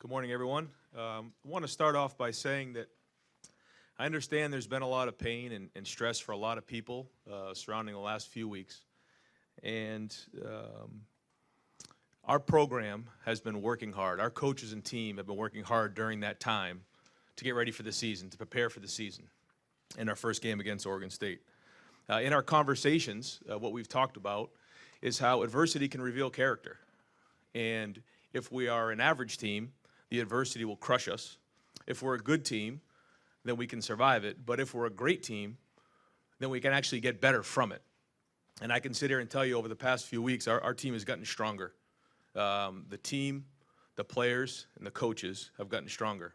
Good morning, everyone. I want to start off by saying that I understand there's been a lot of pain and stress for a lot of people surrounding the last few weeks. And our program has been working hard. Our coaches and team have been working hard during that time to get ready for the season, to prepare for the season in our first game against Oregon State. In our conversations, what we've talked about is how adversity can reveal character. And if we are an average team, the adversity will crush us. If we're a good team, then we can survive it. But if we're a great team, then we can actually get better from it. And I can sit here and tell you over the past few weeks, our team has gotten stronger. The team, the players, and the coaches have gotten stronger.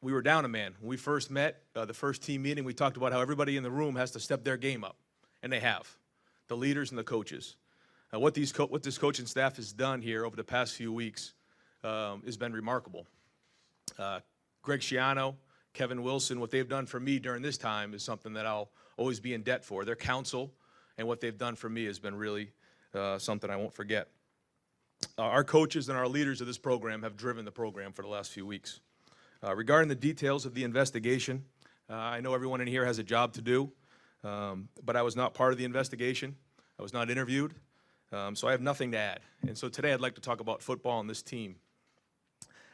We were down a man. When we first met, the first team meeting, we talked about how everybody in the room has to step their game up. And they have, the leaders and the coaches. What this coaching staff has done here over the past few weeks has been remarkable. Greg Schiano, Kevin Wilson, what they've done for me during this time is something that I'll always be in debt for. Their counsel and what they've done for me has been really something I won't forget. Our coaches and our leaders of this program have driven the program for the last few weeks. Regarding the details of the investigation, I know everyone in here has a job to do, but I was not part of the investigation. I was not interviewed, so I have nothing to add. And so today I'd like to talk about football and this team.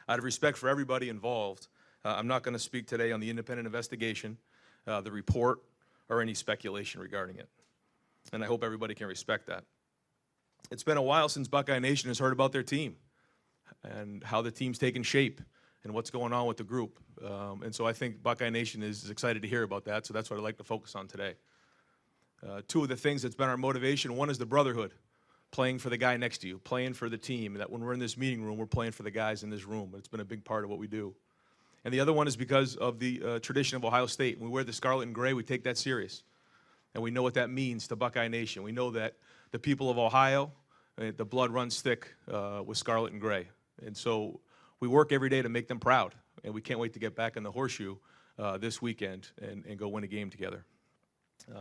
Out of respect for everybody involved, I'm not going to speak today on the independent investigation, the report, or any speculation regarding it. And I hope everybody can respect that. It's been a while since Buckeye Nation has heard about their team and how the team's taken shape and what's going on with the group. And so I think Buckeye Nation is excited to hear about that, so that's what I'd like to focus on today. Two of the things that's been our motivation, one is the brotherhood, playing for the guy next to you, playing for the team, and that when we're in this meeting room, we're playing for the guys in this room. It's been a big part of what we do. And the other one is because of the tradition of Ohio State. When we wear the scarlet and gray, we take that serious. And we know what that means to Buckeye Nation. We know that the people of Ohio, the blood runs thick with scarlet and gray. And so we work every day to make them proud. And we can't wait to get back in the horseshoe this weekend and go win a game together.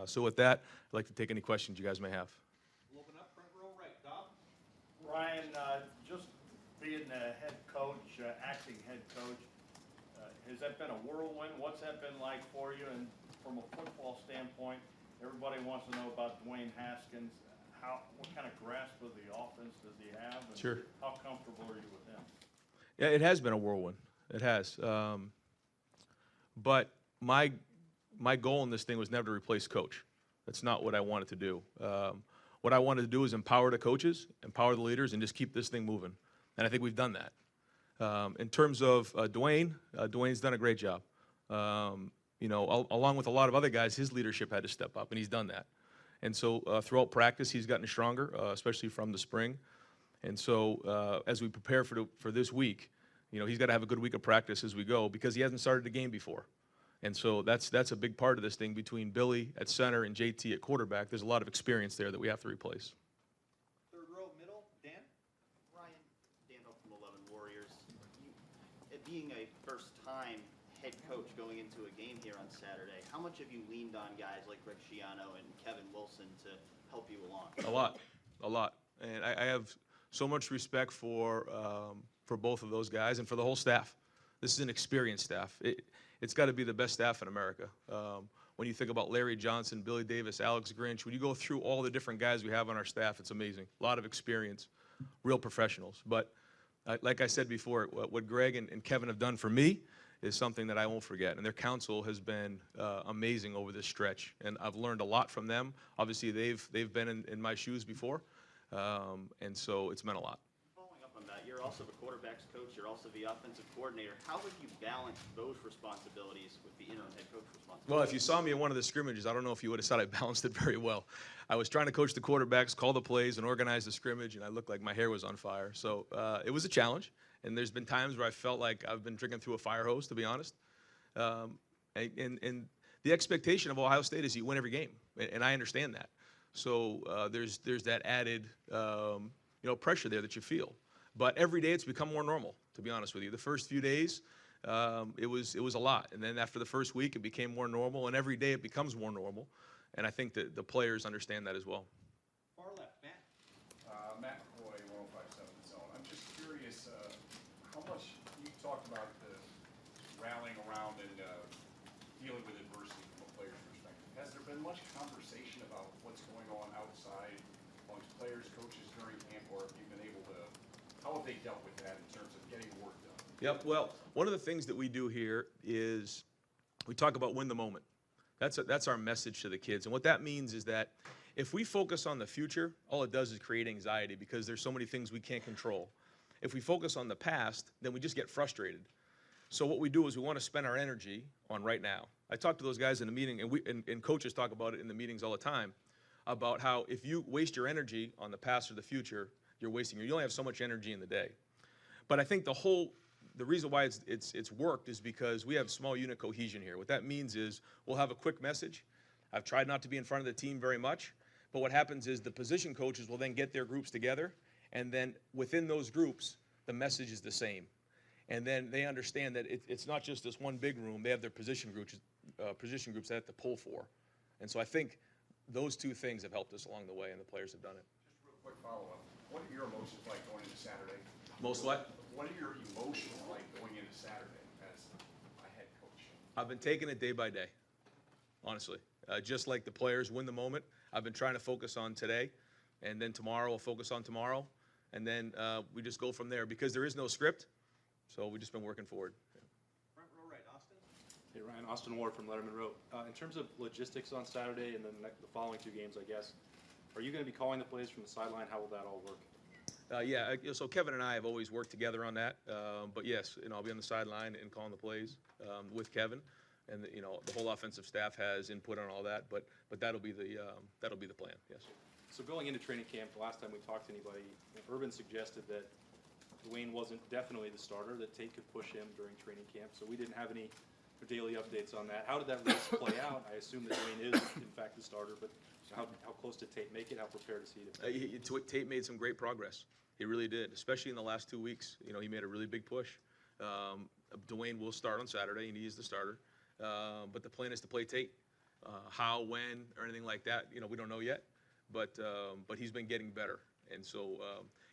So with that, I'd like to take any questions you guys may have. We'll open up front row right. Bob? Ryan, just being the head coach, acting head coach, has that been a whirlwind? What's that been like for you? And from a football standpoint, everybody wants to know about Dwayne Haskins. What kind of grasp of the offense does he have? And Sure. How comfortable are you with him? Yeah, it has been a whirlwind. It has. But my goal in this thing was never to replace coach. That's not what I wanted to do. What I wanted to do is empower the coaches, empower the leaders, and just keep this thing moving. And I think we've done that. In terms of Dwayne's done a great job. You know, along with a lot of other guys, his leadership had to step up, and he's done that. And so throughout practice, he's gotten stronger, especially from the spring. And so as we prepare for this week, you know, he's got to have a good week of practice as we go because he hasn't started the game before. And so that's a big part of this thing between Billy at center and JT at quarterback. There's a lot of experience there that we have to replace. Third row, middle, Dan? Ryan, Dan Huff from 11 Warriors. It being a first-time head coach going into a game here on Saturday, how much have you leaned on guys like Greg Schiano and Kevin Wilson to help you along? A lot. And I have so much respect for both of those guys and for the whole staff. This is an experienced staff. It's got to be the best staff in America. When you think about Larry Johnson, Billy Davis, Alex Grinch, when you go through all the different guys we have on our staff, it's amazing. A lot of experience, real professionals. But like I said before, what Greg and Kevin have done for me is something that I won't forget. And their counsel has been amazing over this stretch. And I've learned a lot from them. Obviously, they've been in my shoes before. And so it's meant a lot. Following up on that, you're also the quarterback's coach. You're also the offensive coordinator. How would you balance those responsibilities with the interim head coach responsibilities? Well, if you saw me in one of the scrimmages, I don't know if you would have said I balanced it very well. I was trying to coach the quarterbacks, call the plays, and organize the scrimmage, and I looked like my hair was on fire. So it was a challenge, and there's been times where I felt like I've been drinking through a fire hose, to be honest. And the expectation of Ohio State is you win every game, and I understand that. So there's that added pressure there that you feel. But every day it's become more normal, to be honest with you. The first few days, it was a lot. And then after the first week, it became more normal. And every day it becomes more normal. And I think that the players understand that as well. Far left, Matt. Matt McCoy, 105.7 Zone. I'm just curious how much you talked about the rallying around and dealing with adversity from a player's perspective. Has there been much conversation about what's going on outside amongst players, coaches during camp, or have you been able to, how have they dealt with that in terms of getting work done? Yep. Well, one of the things that we do here is we talk about win the moment. That's our message to the kids. And what that means is that if we focus on the future, all it does is create anxiety because there's so many things we can't control. If we focus on the past, then we just get frustrated. So what we do is we want to spend our energy on right now. I talk to those guys in the meeting, and coaches talk about it in the meetings all the time, about how if you waste your energy on the past or the future, you're wasting you only have so much energy in the day. But I think the reason why it's worked is because we have small unit cohesion here. What that means is we'll have a quick message. I've tried not to be in front of the team very much, but what happens is the position coaches will then get their groups together, and then within those groups, the message is the same. And then they understand that it's not just this one big room. They have their position groups they have to pull for. And so I think those two things have helped us along the way, and the players have done it. Just real quick follow-up. What are your emotions like going into Saturday? Most what? What are your emotions like going into Saturday as a head coach? I've been taking it day by day, honestly. Just like the players win the moment, I've been trying to focus on today, and then tomorrow we'll focus on tomorrow, and then we just go from there because there is no script, so we've just been working forward. Front row right, Austin. Hey Ryan, Austin Ward from Letterman Row. In terms of logistics on Saturday and then the following two games, I guess, are you going to be calling the plays from the sideline? How will that all work? So Kevin and I have always worked together on that. But yes, I'll be on the sideline and calling the plays with Kevin, and the whole offensive staff has input on all that. But that'll be the plan. Yes. So going into training camp, the last time we talked to anybody, Urban suggested that Dwayne wasn't definitely the starter, that Tate could push him during training camp. So we didn't have any daily updates on that. How did that race play out? I assume that Dwayne is in fact the starter, but how close did Tate make it? How prepared is he to? Tate made some great progress. He really did, especially in the last 2 weeks. He made a really big push. Dwayne will start on Saturday, and he is the starter. But the plan is to play Tate. How, when, or anything like that, we don't know yet. But he's been getting better. And so,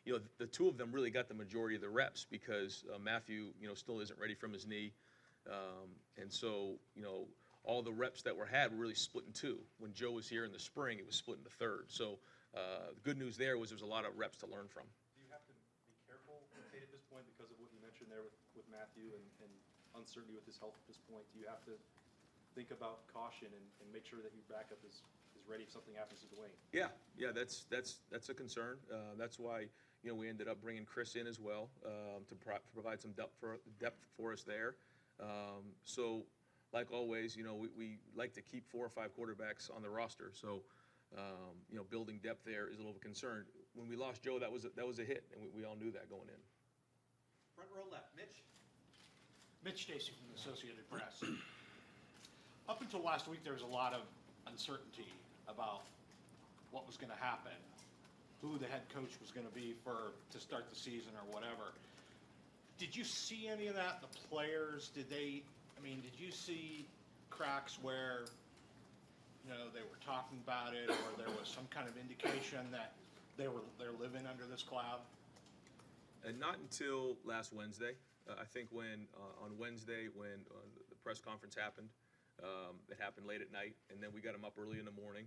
the two of them really got the majority of the reps because Matthew, still isn't ready from his knee. And so, all the reps that were had were really split in two. When Joe was here in the spring, it was split into third. So the good news there was there's a lot of reps to learn from. Do you have to be careful with Tate at this point because of what you mentioned there with Matthew and uncertainty with his health at this point? Do you have to think about caution and make sure that your backup is ready if something happens to Dwayne? Yeah, that's a concern. That's why we ended up bringing Chris in as well to provide some depth for us there. So, like always, we like to keep 4 or 5 quarterbacks on the roster. So, building depth there is a little concern. When we lost Joe, that was a hit, and we all knew that going in. Front row left, Mitch. Mitch Stacy from the Associated Press. Up until last week, there was a lot of uncertainty about what was going to happen, who the head coach was going to be to start the season or whatever. Did you see any of that? The players, did you see cracks where, they were talking about it, or there was some kind of indication that they're living under this cloud? And not until last Wednesday. I think on Wednesday when the press conference happened, it happened late at night, and then we got them up early in the morning,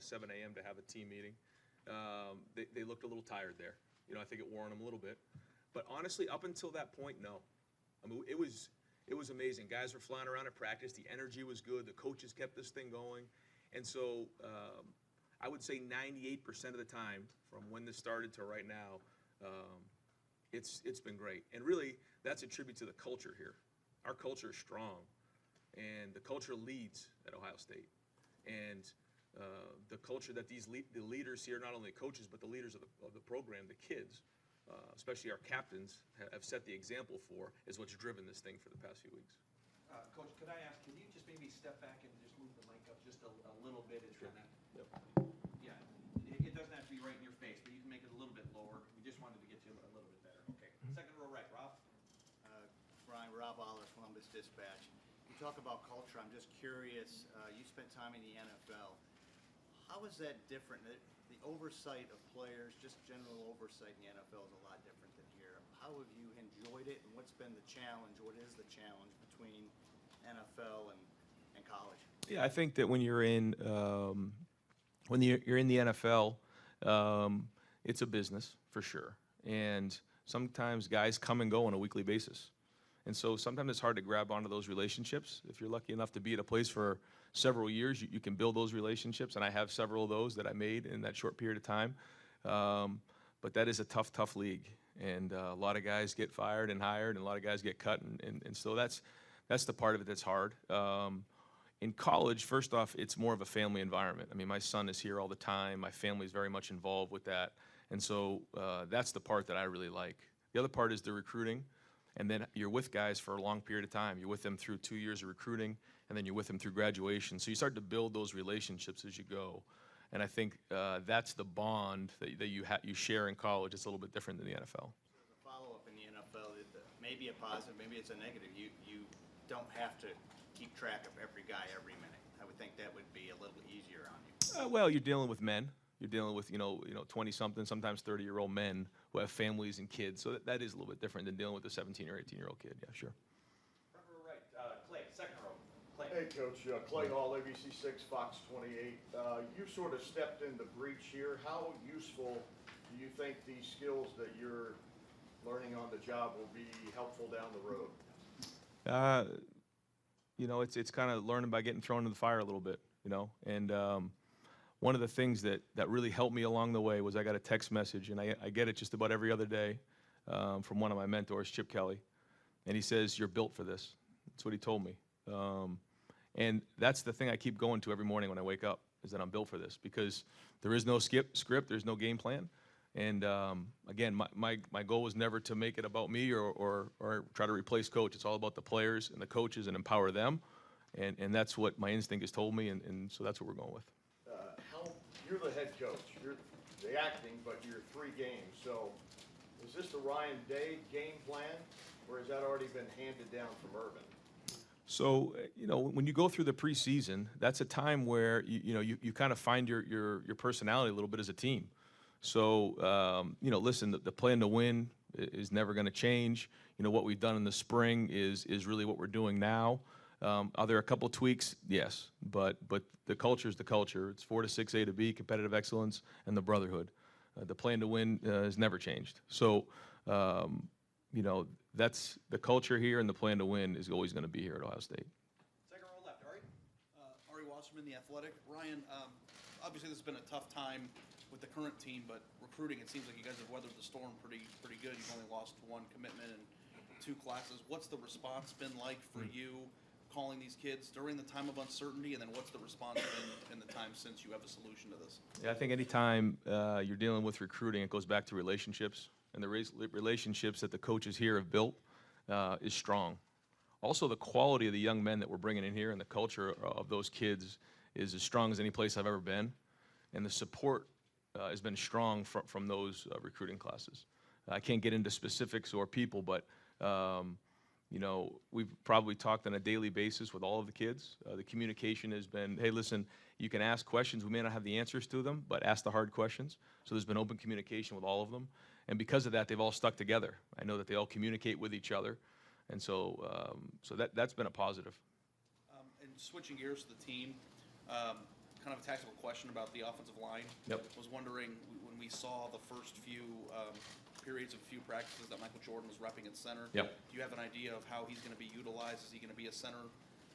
7 a.m. to have a team meeting. They looked a little tired there. I think it wore on them a little bit. But honestly, up until that point, no. I mean, it was amazing. Guys were flying around at practice. The energy was good. The coaches kept this thing going. And so I would say 98% of the time from when this started to right now, it's been great. And really, that's a tribute to the culture here. Our culture is strong, and the culture leads at Ohio State. And the culture that the leaders here, not only coaches, but the leaders of the program, the kids, especially our captains, have set the example for, is what's driven this thing for the past few weeks. Coach, could I ask, can you just maybe step back and just move the mic up just a little bit? It's kind of, Yep. yeah, it doesn't have to be right in your face, but you can make it a little bit lower. We just wanted to get you a little bit better. Okay, second row right, Rob. Brian, Rob Aller, Columbus Dispatch. You talk about culture. I'm just curious. You spent time in the NFL. How is that different? The oversight of players, just general oversight in the NFL, is a lot different than here. How how have you enjoyed it, and what's been the challenge? What is the challenge between NFL and college? Yeah, I think that when you're in the NFL, it's a business for sure, and sometimes guys come and go on a weekly basis, and so sometimes it's hard to grab onto those relationships. If you're lucky enough to be at a place for several years, you can build those relationships, and I have several of those that I made in that short period of time. But that is a tough league, and a lot of guys get fired and hired, and a lot of guys get cut, and so that's the part of it that's hard. In college, first off, it's more of a family environment. I mean, my son is here all the time. My family is very much involved with that. And so that's the part that I really like. The other part is the recruiting. And then you're with guys for a long period of time. You're with them through 2 years of recruiting, and then you're with them through graduation. So you start to build those relationships as you go. And I think that's the bond that you share in college. It's a little bit different than the NFL. As a follow-up in the NFL, maybe a positive, maybe it's a negative. You don't have to keep track of every guy every minute. I would think that would be a little easier on you. Well, you're dealing with men. You're dealing with 20-something, sometimes 30-year-old men who have families and kids. So that is a little bit different than dealing with a 17 or 18-year-old kid. Yeah, sure. Front row right, Clay, second row. Clay. Hey, Coach, Clay Hall, ABC6, Fox 28. You sort of stepped in the breach here. How useful do you think these skills that you're learning on the job will be helpful down the road? It's kind of learning by getting thrown in the fire a little bit, and one of the things that really helped me along the way was I got a text message, and I get it just about every other day from one of my mentors, Chip Kelly, and he says, "You're built for this." That's what he told me, and that's the thing I keep going to every morning when I wake up, is that I'm built for this, because there is no script, there's no game plan, and again, my goal was never to make it about me or try to replace coach. It's all about the players and the coaches and empower them, and that's what my instinct has told me, and so that's what we're going with. You're the head coach. You're the acting, but you're 3 games. So is this the Ryan Day game plan, or has that already been handed down from Urban? So, when you go through the preseason, that's a time where you kind of find your personality a little bit as a team. So, listen, the plan to win is never going to change. What we've done in the spring is really what we're doing now. Are there a couple tweaks? Yes, but the culture is the culture. It's 4 to 6, A to B, competitive excellence, and the brotherhood. The plan to win has never changed. So, that's the culture here, and the plan to win is always going to be here at Ohio State. Second row left, Ari. Ari Wasserman, The Athletic. Ryan, obviously this has been a tough time with the current team, but recruiting, it seems like you guys have weathered the storm pretty good. You've only lost 1 commitment and 2 classes. What's the response been like for you calling these kids during the time of uncertainty, and then what's the response been in the time since you have a solution to this? Yeah, I think anytime you're dealing with recruiting, it goes back to relationships, and the relationships that the coaches here have built is strong. Also, the quality of the young men that we're bringing in here and the culture of those kids is as strong as any place I've ever been, and the support has been strong from those recruiting classes. I can't get into specifics or people, but we've probably talked on a daily basis with all of the kids. The communication has been, hey, listen, you can ask questions. We may not have the answers to them, but ask the hard questions. So there's been open communication with all of them. And because of that, they've all stuck together. I know that they all communicate with each other. And so that's been a positive. And switching gears to the team, kind of a tactical question about the offensive line. Yep. Was wondering, when we saw the first few periods of a few practices that Michael Jordan was repping at center. Yep. Do you have an idea of how he's going to be utilized? Is he going to be a center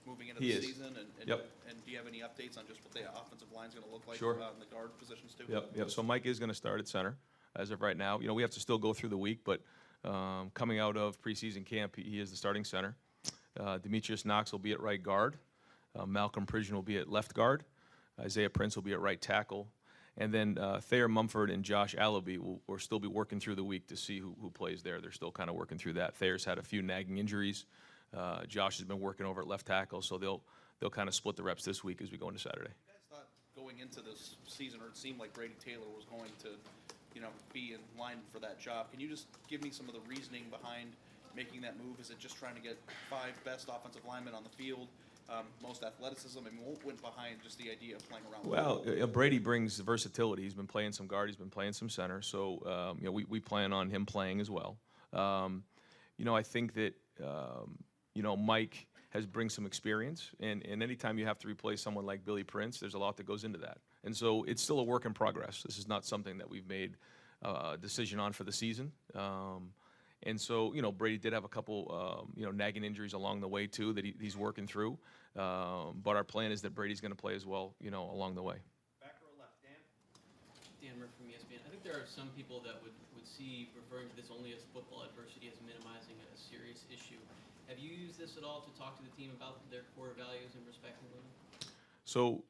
moving into He the is. season? Yep. And do you have any updates on just what the offensive line is going to look like Sure. in the guard positions too? Yep. So Mike is going to start at center as of right now. We have to still go through the week, but coming out of preseason camp, he is the starting center. Demetrius Knox will be at right guard. Malcolm Pridgeon will be at left guard. Isaiah Prince will be at right tackle. And then Thayer Mumford and Josh Allaby will still be working through the week to see who plays there. They're still kind of working through that. Thayer's had a few nagging injuries. Josh has been working over at left tackle, so they'll kind of split the reps this week as we go into Saturday. You guys thought going into this season, or it seemed like Brady Taylor was going to, be in line for that job. Can you just give me some of the reasoning behind making that move? Is it just trying to get 5 best offensive linemen on the field? Most athleticism. I mean, what went behind just the idea of playing around? Well, Brady brings versatility. He's been playing some guard. He's been playing some center. So, we plan on him playing as well. I think that, Mike has brings some experience, and anytime you have to replace someone like Billy Prince, there's a lot that goes into that. And so it's still a work in progress. This is not something that we've made a decision on for the season. And so, Brady did have a couple, nagging injuries along the way, too, that he's working through. But our plan is that Brady's going to play as well, along the way. Back row left, Dan. Dan Murphy from ESPN. I think there are some people that would see referring to this only as football adversity as minimizing a serious issue. Have you used this at all to talk to the team about their core values and respecting them? So,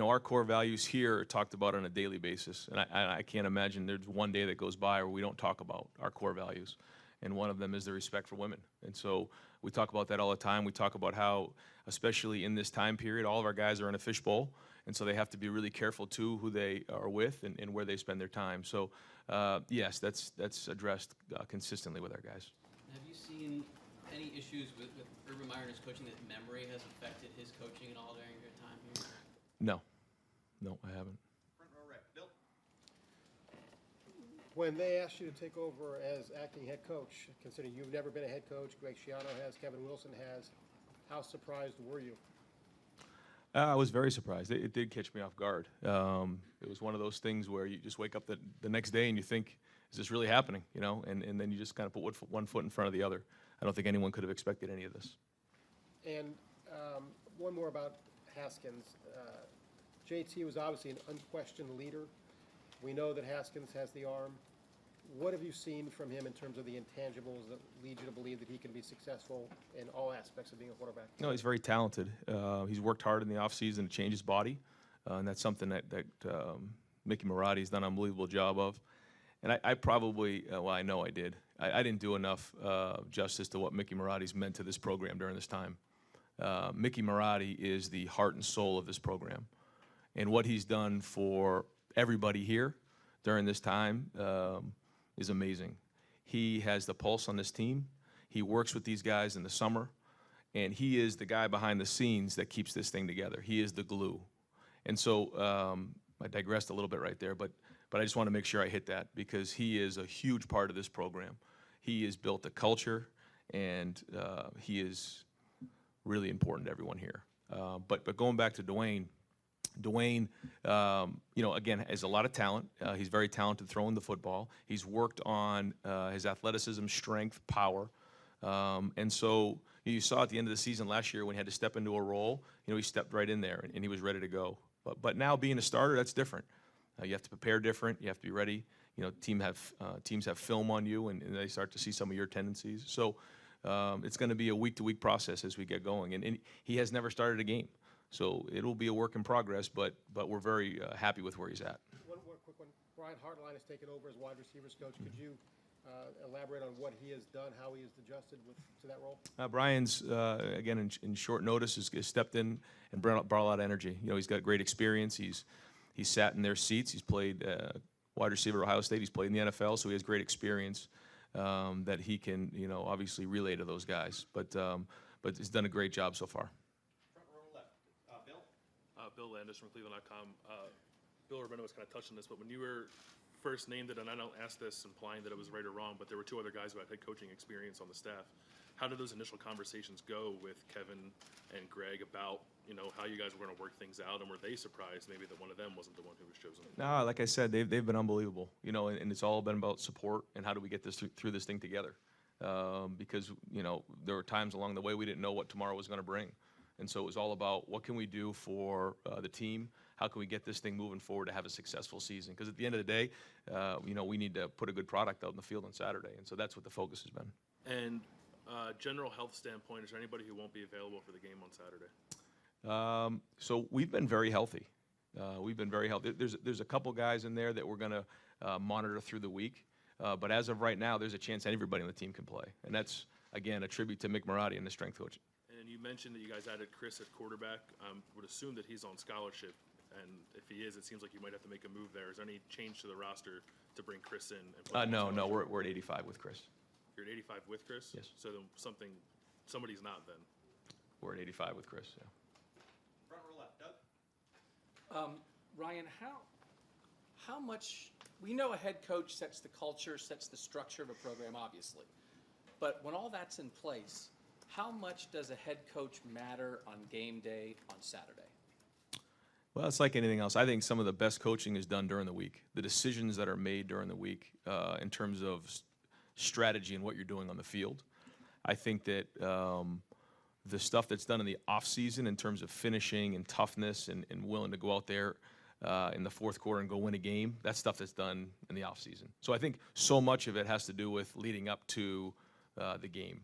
our core values here are talked about on a daily basis. And I can't imagine there's one day that goes by where we don't talk about our core values. And one of them is the respect for women. And so we talk about that all the time. We talk about how, especially in this time period, all of our guys are in a fishbowl. And so they have to be really careful, too, who they are with and where they spend their time. So, yes, that's addressed consistently with our guys. Have you seen any issues with Urban Meyer and his coaching that memory has affected his coaching at all during your time here? No, I haven't. Front row right, Bill. When they asked you to take over as acting head coach, considering you've never been a head coach, Greg Schiano has, Kevin Wilson has, how surprised were you? I was very surprised. It did catch me off guard. It was one of those things where you just wake up the next day and you think, is this really happening? And then you just kind of put one foot in front of the other. I don't think anyone could have expected any of this. And one more about Haskins. JT was obviously an unquestioned leader. We know that Haskins has the arm. What have you seen from him in terms of the intangibles that lead you to believe that he can be successful in all aspects of being a quarterback? No, he's very talented. He's worked hard in the offseason to change his body, and that's something that Mickey Marotti's done an unbelievable job of. And I probably, I know I did. I didn't do enough justice to what Mickey Marotti's meant to this program during this time. Mickey Marotti is the heart and soul of this program. And what he's done for everybody here during this time is amazing. He has the pulse on this team. He works with these guys in the summer. And he is the guy behind the scenes that keeps this thing together. He is the glue. And so I digressed a little bit right there, but I just want to make sure I hit that because he is a huge part of this program. He has built a culture, and he is really important to everyone here. But going back to Dwayne, again, has a lot of talent. He's very talented throwing the football. He's worked on his athleticism, strength, power. And so you saw at the end of the season last year when he had to step into a role, he stepped right in there and he was ready to go. But now being a starter, that's different. You have to prepare different. You have to be ready. Teams have film on you, and they start to see some of your tendencies. So it's going to be a week-to-week process as we get going. And he has never started a game. So it'll be a work in progress, but we're very happy with where he's at. One more quick one. Brian Hartline has taken over as wide receivers coach. Could you elaborate on what he has done, how he has adjusted to that role? Brian's, again, in short notice, has stepped in and brought a lot of energy. He's got great experience. He's sat in their seats. He's played wide receiver at Ohio State. He's played in the NFL, so he has great experience that he can, obviously relay to those guys. But he's done a great job so far. Front row left, Bill. Bill Landis from Cleveland.com. Bill Urbano was kind of touching this, but when you were first named it, and I don't ask this implying that it was right or wrong, but there were two other guys who had head coaching experience on the staff. How did those initial conversations go with Kevin and Greg about, how you guys were going to work things out, and were they surprised maybe that one of them wasn't the one who was chosen? No, like I said, they've been unbelievable, and it's all been about support and how do we get this through this thing together. Because, there were times along the way we didn't know what tomorrow was going to bring. And so it was all about what can we do for the team? How can we get this thing moving forward to have a successful season? Because at the end of the day, we need to put a good product out in the field on Saturday. And so that's what the focus has been. And general health standpoint, is there anybody who won't be available for the game on Saturday? So we've been very healthy. There's a couple guys in there that we're going to monitor through the week. But as of right now, there's a chance everybody on the team can play. And that's, again, a tribute to Mick Marotti and the strength coach. And you mentioned that you guys added Chris at quarterback. Would assume that he's on scholarship. And if he is, it seems like you might have to make a move there. Is there any change to the roster to bring Chris in? And No, we're at 85 with Chris. You're at 85 with Chris? Yes. So then somebody's not then. We're at 85 with Chris, yeah. Front row left, Doug. Ryan, how much, we know a head coach sets the culture, sets the structure of a program, obviously. But when all that's in place, how much does a head coach matter on game day on Saturday? Well, it's like anything else. I think some of the best coaching is done during the week. The decisions that are made during the week in terms of strategy and what you're doing on the field. I think that the stuff that's done in the off season in terms of finishing and toughness and willing to go out there in the fourth quarter and go win a game, that's stuff that's done in the off season. So I think so much of it has to do with leading up to the game.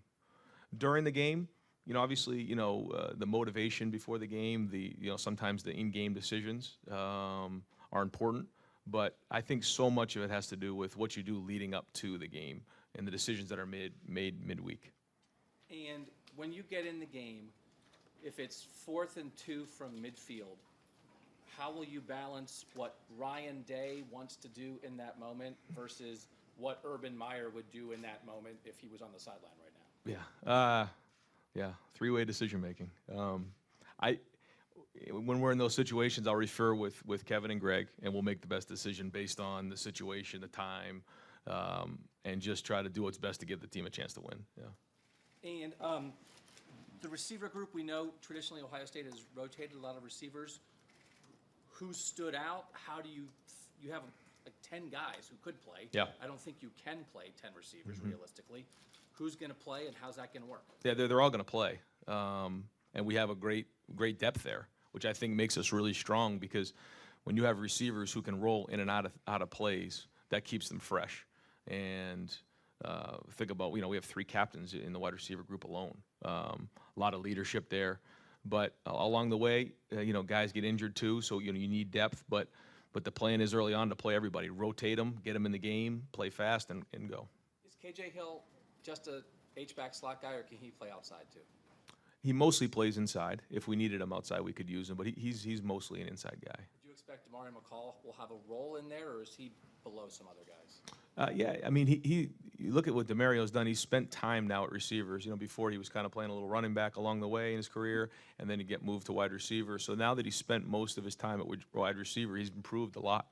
During the game, obviously, the motivation before the game, sometimes the in-game decisions are important, but I think so much of it has to do with what you do leading up to the game and the decisions that are made midweek. And when you get in the game, if it's 4th and 2 from midfield, how will you balance what Ryan Day wants to do in that moment versus what Urban Meyer would do in that moment if he was on the sideline right now? Yeah, three-way decision making. When we're in those situations, I'll refer with Kevin and Greg, and we'll make the best decision based on the situation, the time, and just try to do what's best to give the team a chance to win. Yeah. And the receiver group, we know traditionally Ohio State has rotated a lot of receivers. Who stood out? How do you have like 10 guys who could play? Yeah. I don't think you can play 10 receivers realistically. Who's going to play and how's that going to work? Yeah, they're all going to play, and we have a great depth there, which I think makes us really strong because when you have receivers who can roll in and out of plays, that keeps them fresh. And think about, we have 3 captains in the wide receiver group alone. A lot of leadership there, but along the way, guys get injured too, so you need depth. But the plan is early on to play everybody, rotate them, get them in the game, play fast, and go. Is KJ Hill just a H-back slot guy, or can he play outside too? He mostly plays inside. If we needed him outside, we could use him, but he's mostly an inside guy. Would you expect Damari McCall will have a role in there, or is he below some other guys? Yeah, I mean, you look at what DeMario's done. He's spent time now at receivers. Before he was kind of playing a little running back along the way in his career, and then he get moved to wide receiver. So now that he's spent most of his time at wide receiver, he's improved a lot.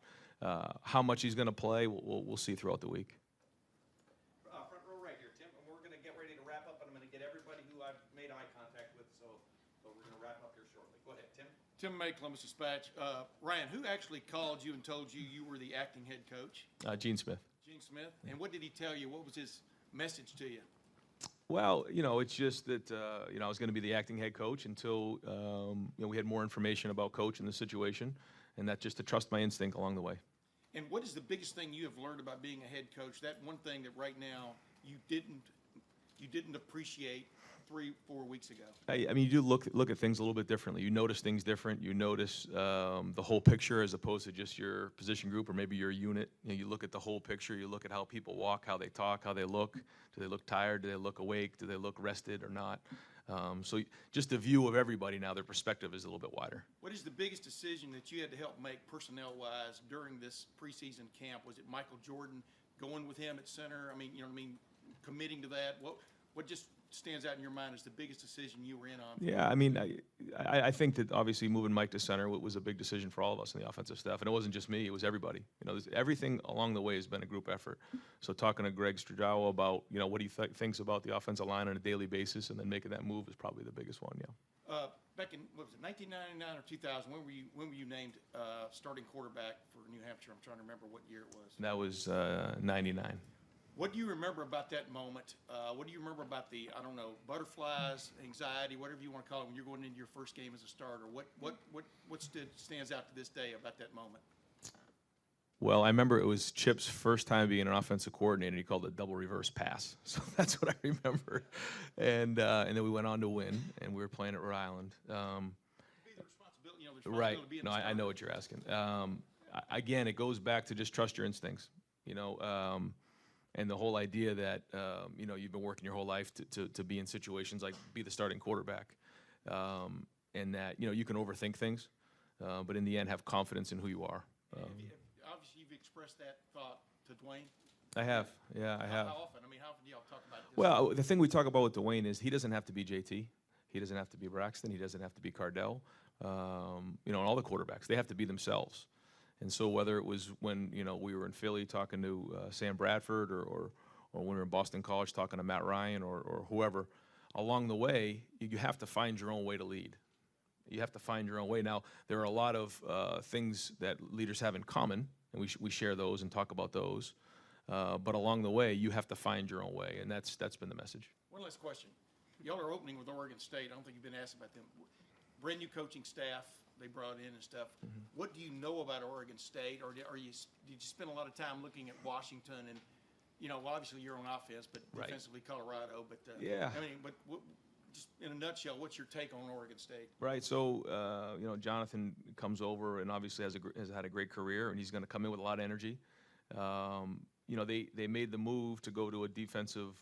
How much he's going to play, we'll see throughout the week. Front row right here, Tim, and we're going to get ready to wrap up, and I'm going to get everybody who I've made eye contact with, so we're going to wrap up here shortly. Go ahead, Tim. Tim May, Columbus Dispatch. Ryan, who actually called you and told you you were the acting head coach? Gene Smith. Gene Smith. And what did he tell you? What was his message to you? Well, it's just that, I was going to be the acting head coach until, we had more information about coach and the situation, and that just to trust my instinct along the way. And what is the biggest thing you have learned about being a head coach? That one thing that right now you didn't appreciate 3-4 weeks ago. I mean, you do look at things a little bit differently. You notice things different. You notice the whole picture as opposed to just your position group or maybe your unit. You look at the whole picture. You look at how people walk, how they talk, how they look. Do they look tired? Do they look awake? Do they look rested or not? So just the view of everybody now, their perspective is a little bit wider. What is the biggest decision that you had to help make personnel-wise during this preseason camp? Was it Michael Jordan going with him at center? I mean, committing to that? What just stands out in your mind as the biggest decision you were in on? Yeah, I mean, I think that obviously moving Mike to center was a big decision for all of us in the offensive staff, and it wasn't just me; it was everybody. Everything along the way has been a group effort. So talking to Greg Schiano about what he thinks about the offensive line on a daily basis, and then making that move is probably the biggest one. Yeah. Back in 1999 or 2000, when were you named starting quarterback for New Hampshire? I'm trying to remember what year it was. That was '99. What do you remember about that moment? What do you remember about the, butterflies, anxiety, whatever you want to call it, when you're going into your first game as a starter? What stands out to this day about that moment? Well, I remember it was Chip's first time being an offensive coordinator. He called it a double reverse pass. So that's what I remember. And then we went on to win, and we were playing at Rhode Island. Right. No, I know what you're asking. Again, it goes back to just trust your instincts. And the whole idea that, you've been working your whole life to be in situations like be the starting quarterback. And that, you can overthink things, but in the end have confidence in who you are. Obviously, you've expressed that thought to Dwayne. I have. Yeah, I have. How often? How often do y'all talk about this? Well, the thing we talk about with Dwayne is he doesn't have to be JT. He doesn't have to be Braxton. He doesn't have to be Cardell. And all the quarterbacks, they have to be themselves. And so whether it was when, we were in Philly talking to Sam Bradford or or when we were in Boston College talking to Matt Ryan or whoever, along the way, you have to find your own way to lead. You have to find your own way. Now, there are a lot of things that leaders have in common, and we share those and talk about those. But along the way, you have to find your own way, and that's been the message. One last question. Y'all are opening with Oregon State. I don't think you've been asked about them. Brand new coaching staff they brought in and stuff. What do you know about Oregon State, or did you spend a lot of time looking at Washington and, well, obviously you're on offense, but Right. defensively Colorado. But Yeah. I mean, but just in a nutshell, what's your take on Oregon State? Right. So, Jonathan comes over and obviously has had a great career, and he's going to come in with a lot of energy. They made the move to go to a defensive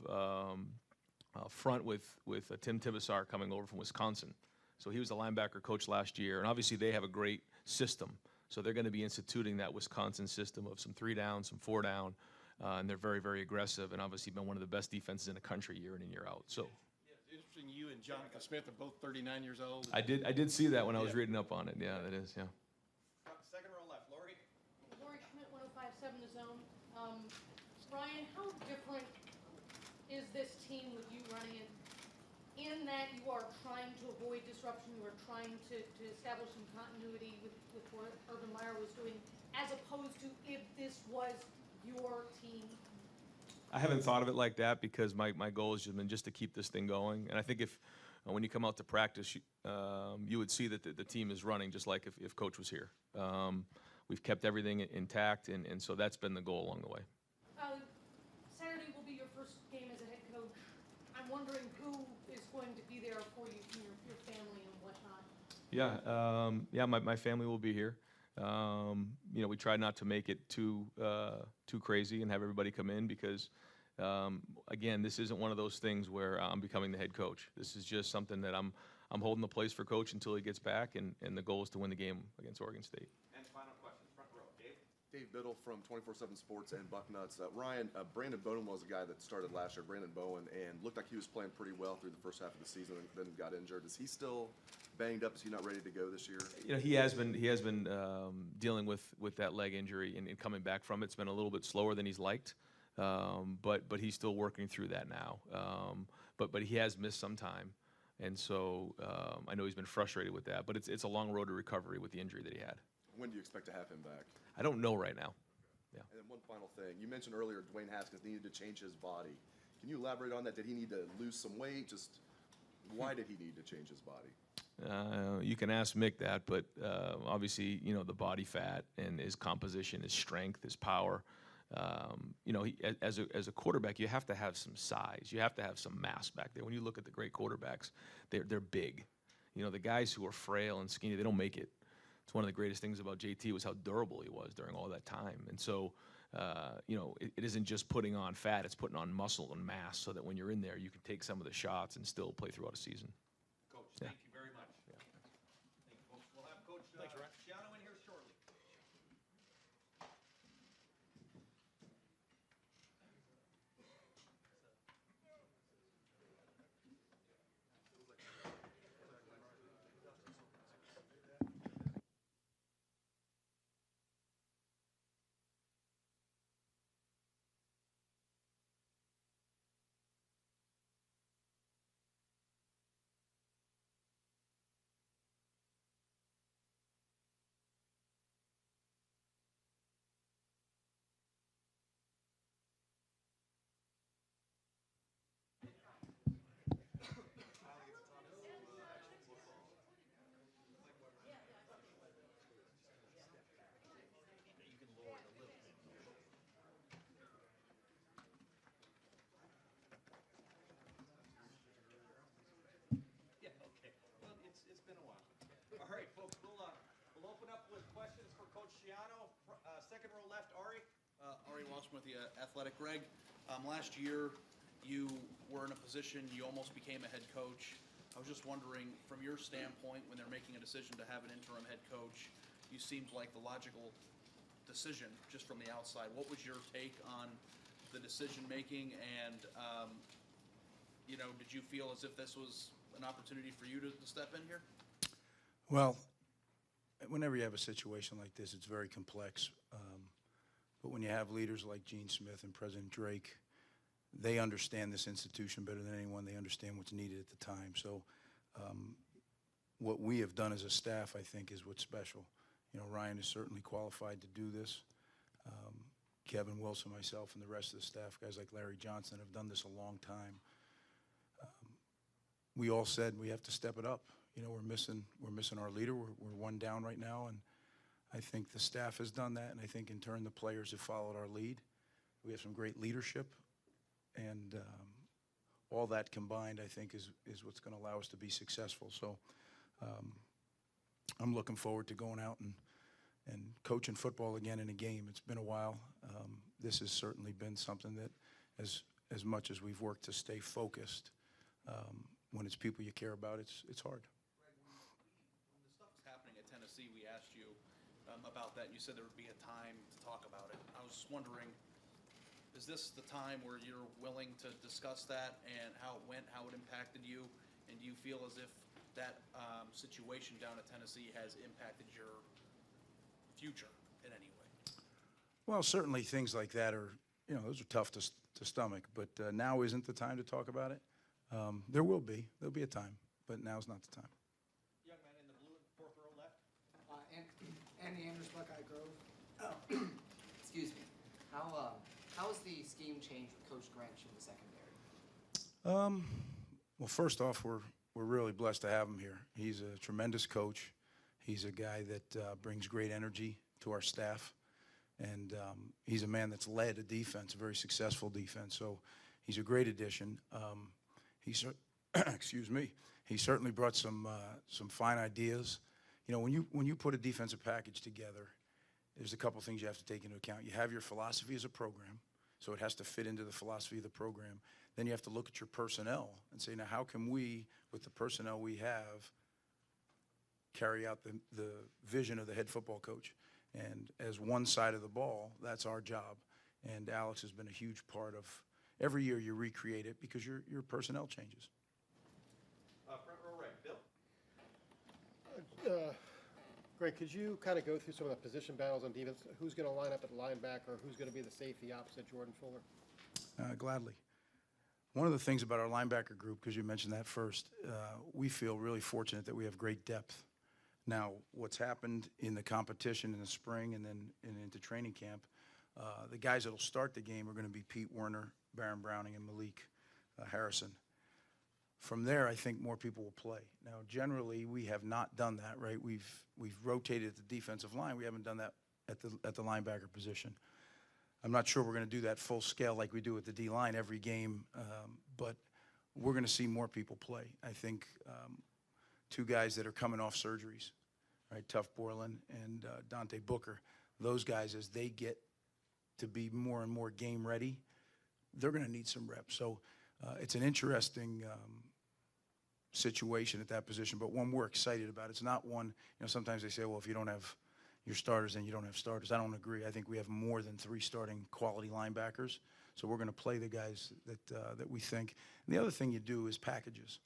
front with Tim Tibesar coming over from Wisconsin. So he was the linebacker coach last year, and obviously they have a great system. So they're going to be instituting that Wisconsin system of some 3 down, some 4 down, and they're very, very aggressive, and obviously been one of the best defenses in the country year in and year out. So. Interesting, you and Jonathan Smith are both 39 years old. I did see that when I was reading up on it. Yeah, that is, yeah. Second row left, Lori. Lori Schmidt, 105.7 The Zone. Ryan, how different is this team with you running it in that you are trying to avoid disruption, you are trying to establish some continuity with what Urban Meyer was doing, as opposed to if this was your team? I haven't thought of it like that because my goal has just been just to keep this thing going. And I think if when you come out to practice, you would see that the team is running just like if Coach was here. We've kept everything intact, and so that's been the goal along the way. Saturday will be your first game as a head coach. I'm wondering who is going to be there for you from your family and whatnot. Yeah, my family will be here. We try not to make it too crazy and have everybody come in because, again, this isn't one of those things where I'm becoming the head coach. This is just something that I'm holding the place for Coach until he gets back, and the goal is to win the game against Oregon State. And final question, front row, Dave. Dave Biddle from 24/7 Sports and Bucknuts. Ryan, Brandon Bowen was a guy that started last year, Brandon Bowen, and looked like he was playing pretty well through the first half of the season and then got injured. Is he still banged up? Is he not ready to go this year? He has been dealing with that leg injury and coming back from it. It's been a little bit slower than he's liked, but he's still working through that now. But he has missed some time, and so I know he's been frustrated with that. But it's a long road to recovery with the injury that he had. When do you expect to have him back? I don't know right now. Yeah. And then one final thing. You mentioned earlier Dwayne Haskins needed to change his body. Can you elaborate on that? Did he need to lose some weight? Just why did he need to change his body? You can ask Mick that, but obviously, the body fat and his composition, his strength, his power. As a quarterback, you have to have some size. You have to have some mass back there. When you look at the great quarterbacks, they're big. The guys who are frail and skinny, they don't make it. It's one of the greatest things about JT was how durable he was during all that time. And so, it isn't just putting on fat, it's putting on muscle and mass so that when you're in there, you can take some of the shots and still play throughout a season. Coach, thank you very much. Thank you, folks. We'll have Coach Schiano in here shortly. Been a while. All right, folks, we'll open up with questions for Coach Schiano. Second row left, Ari. Ari Walshman with the Athletic. Greg, last year you were in a position, you almost became a head coach. I was just wondering, from your standpoint, when they're making a decision to have an interim head coach, you seemed like the logical decision just from the outside. What was your take on the decision-making, and did you feel as if this was an opportunity for you to step in here? Well, whenever you have a situation like this, it's very complex. But when you have leaders like Gene Smith and President Drake they understand this institution better than anyone. They understand what's needed at the time. So what we have done as a staff, I think, is what's special. You know, Ryan is certainly qualified to do this. Kevin Wilson, myself, and the rest of the staff, guys like Larry Johnson, have done this a long time. We all said we have to step it up. You know, we're missing our leader. We're one down right now, and I think the staff has done that, and I think in turn the players have followed our lead. We have some great leadership, and all that combined, I think, is what's going to allow us to be successful. So I'm looking forward to going out and coaching football again in a game. It's been a while. This has certainly been something that, as much as we've worked to stay focused, when it's people you care about, it's hard. Greg, when the stuff was happening at Tennessee, we asked you about that, and you said there would be a time to talk about it. I was wondering, is this the time where you're willing to discuss that and how it went, how it impacted you, and do you feel as if that situation down at Tennessee has impacted your future in any way? Well, certainly things like that are, you know, those are tough to stomach, but now isn't the time to talk about it. There'll be a time, but now's not the time. Young man in the blue, fourth row left. Andy Andrews, Buckeye Grove. Oh, excuse me. How has the scheme changed with Coach Grinch in the secondary? Well, first off, we're really blessed to have him here. He's a tremendous coach. He's a guy that brings great energy to our staff, and he's a man that's led a defense, a very successful defense. So he's a great addition. Excuse me. He certainly brought some fine ideas. You know, when you put a defensive package together, there's a couple things you have to take into account. You have your philosophy as a program, so it has to fit into the philosophy of the program. Then you have to look at your personnel and say, now how can we, with the personnel we have, carry out the vision of the head football coach? And as one side of the ball, that's our job. And Alex has been a huge part of every year you recreate it because your personnel changes. Front row right, Bill. Greg, could you kind of go through some of the position battles on defense? Who's going to line up at linebacker? Who's going to be the safety opposite Jordan Fuller? Gladly. One of the things about our linebacker group, because you mentioned that first, we feel really fortunate that we have great depth. Now, what's happened in the competition in the spring and then into training camp, the guys that will start the game are going to be Pete Werner, Baron Browning, and Malik Harrison. From there, I think more people will play. Now, generally, we have not done that, right? We've rotated at the defensive line. We haven't done that at the linebacker position. I'm not sure we're going to do that full scale like we do at the D-line every game, but we're going to see more people play. I think two guys that are coming off surgeries, right? Tuff Borland and Dante Booker. Those guys, as they get to be more and more game ready, they're going to need some reps. So it's an interesting situation at that position, but one we're excited about. It's not one, you know, sometimes they say, well, if you don't have your starters, then you don't have starters. I don't agree. I think we have more than 3 starting quality linebackers. So we're going to play the guys that we think. And the other thing you do is packages.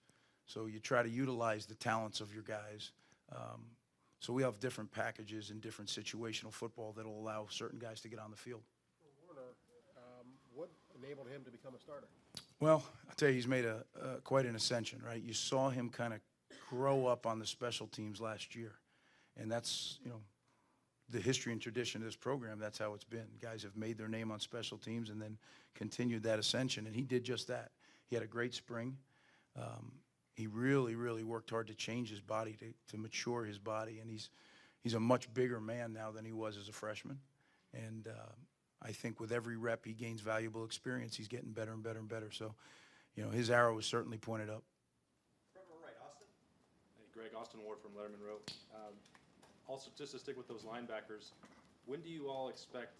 So you try to utilize the talents of your guys. So we have different packages and different situational football that will allow certain guys to get on the field. For Werner, what enabled him to become a starter? Well, I'll tell you, he's made quite an ascension, right? You saw him kind of grow up on the special teams last year. And that's, you know, the history and tradition of this program. That's how it's been. Guys have made their name on special teams and then continued that ascension, and he did just that. He had a great spring. He really, really worked hard to change his body, to mature his body, and he's a much bigger man now than he was as a freshman. And I think with every rep he gains valuable experience, he's getting better and better and better. So, you know, his arrow is certainly pointed up. Front row right, Austin. Hey, Greg, Austin Ward from Letterman Row. Also, just to stick with those linebackers, when do you all expect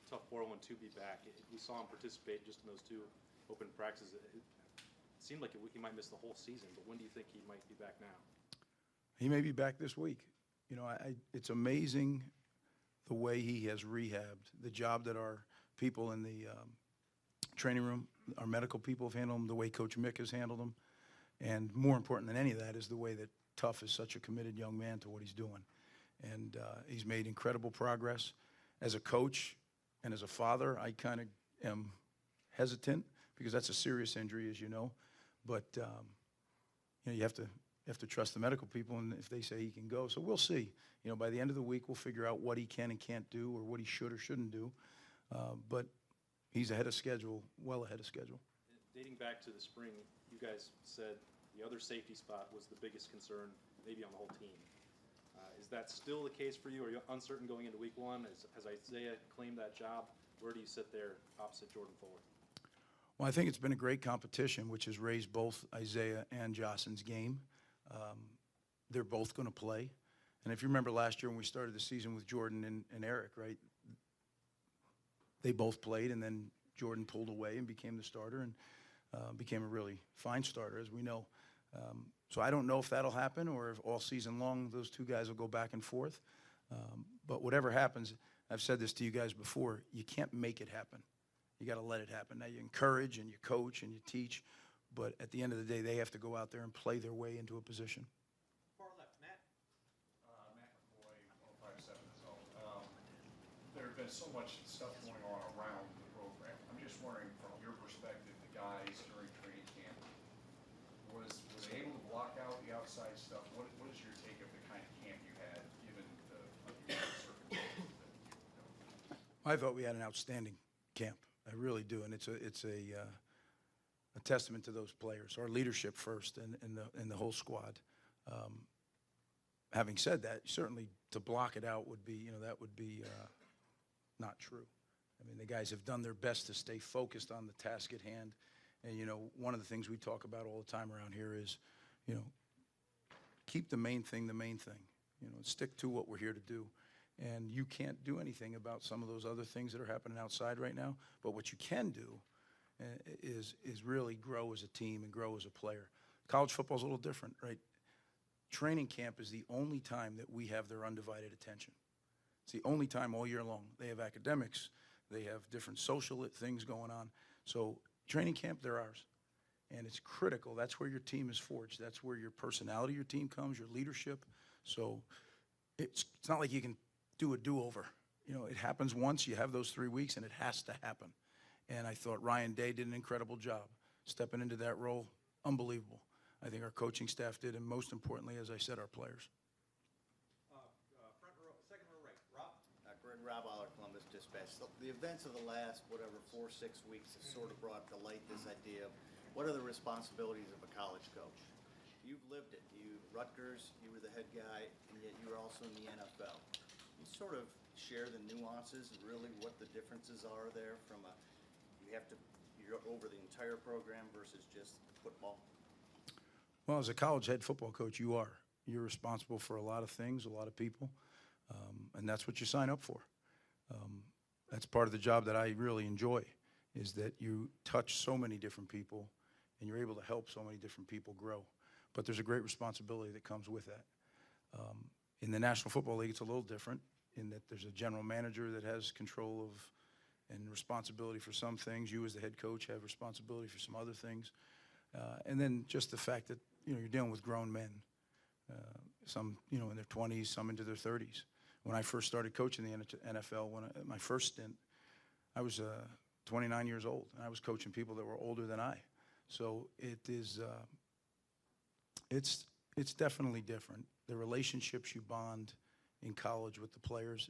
Tuff Borland to be back? We saw him participate just in those 2 open practices. It seemed like he might miss the whole season, but when do you think he might be back now? He may be back this week. You know, it's amazing the way he has rehabbed, the job that our people in the training room, our medical people have handled him, the way Coach Mick has handled him, and more important than any of that is the way that Tuff is such a committed young man to what he's doing. And he's made incredible progress. As a coach and as a father, I kind of am hesitant because that's a serious injury, as you know. But you have to trust the medical people, and if they say he can go, so we'll see. By the end of the week, we'll figure out what he can and can't do, or what he should or shouldn't do. But he's ahead of schedule, well ahead of schedule. Dating back to the spring, you guys said the other safety spot was the biggest concern, maybe on the whole team. Is that still the case for you? Are you uncertain going into week one? Has Isaiah claimed that job? Where do you sit there opposite Jordan Fuller? Well, I think it's been a great competition, which has raised both Isaiah and Jossin's game. They're both going to play. And if you remember last year when we started the season with Jordan and Eric, right, they both played, and then Jordan pulled away and became the starter and became a really fine starter, as we know. So I don't know if that'll happen or if all season long those two guys will go back and forth. But whatever happens, I've said this to you guys before, you can't make it happen. You got to let it happen. Now you encourage and you coach and you teach, but at the end of the day, they have to go out there and play their way into a position. Far left, Matt. Matt McCoy, 1057 is all. There have been so much stuff going on around the program. I'm just wondering, from your perspective, the guys during training camp, was they able to block out the outside stuff? What is your take of the kind of camp you had, given the unusual circumstances that I thought we had an outstanding camp. I really do, and it's a testament to those players, our leadership first, and the whole squad. Having said that, certainly to block it out would be, that would be not true. I mean, the guys have done their best to stay focused on the task at hand, and one of the things we talk about all the time around here is, keep the main thing the main thing. Stick to what we're here to do. And you can't do anything about some of those other things that are happening outside right now. But what you can do is really grow as a team and grow as a player. College football is a little different, right? Training camp is the only time that we have their undivided attention. It's the only time all year long. They have academics. They have different social things going on. So training camp, they're ours. And it's critical. That's where your team is forged. That's where your personality, your team comes, your leadership. So it's not like you can do a do-over. It happens once, you have those 3 weeks, and it has to happen. And I thought Ryan Day did an incredible job stepping into that role. Unbelievable. I think our coaching staff did, and most importantly, as I said, our players. Front row, second row right. Rob? Rob Aller, Columbus Dispatch. The events of the last, 4-6 weeks have sort of brought to light this idea of what are the responsibilities of a college coach. You've lived it. Rutgers, you were the head guy, and yet you were also in the NFL. You sort of share the nuances and really what the differences are there from you're over the entire program versus just football? Well, as a college head football coach, you're responsible for a lot of things, a lot of people, and that's what you sign up for. That's part of the job that I really enjoy, is that you touch so many different people and you're able to help so many different people grow. But there's a great responsibility that comes with that. In the National Football League, it's a little different in that there's a general manager that has control of and responsibility for some things. You as the head coach have responsibility for some other things. And then just the fact that, you're dealing with grown men, some, in their 20s, some into their 30s. When I first started coaching the NFL, my first stint, I was 29 years old, and I was coaching people that were older than I. So it's definitely different. The relationships you bond in college with the players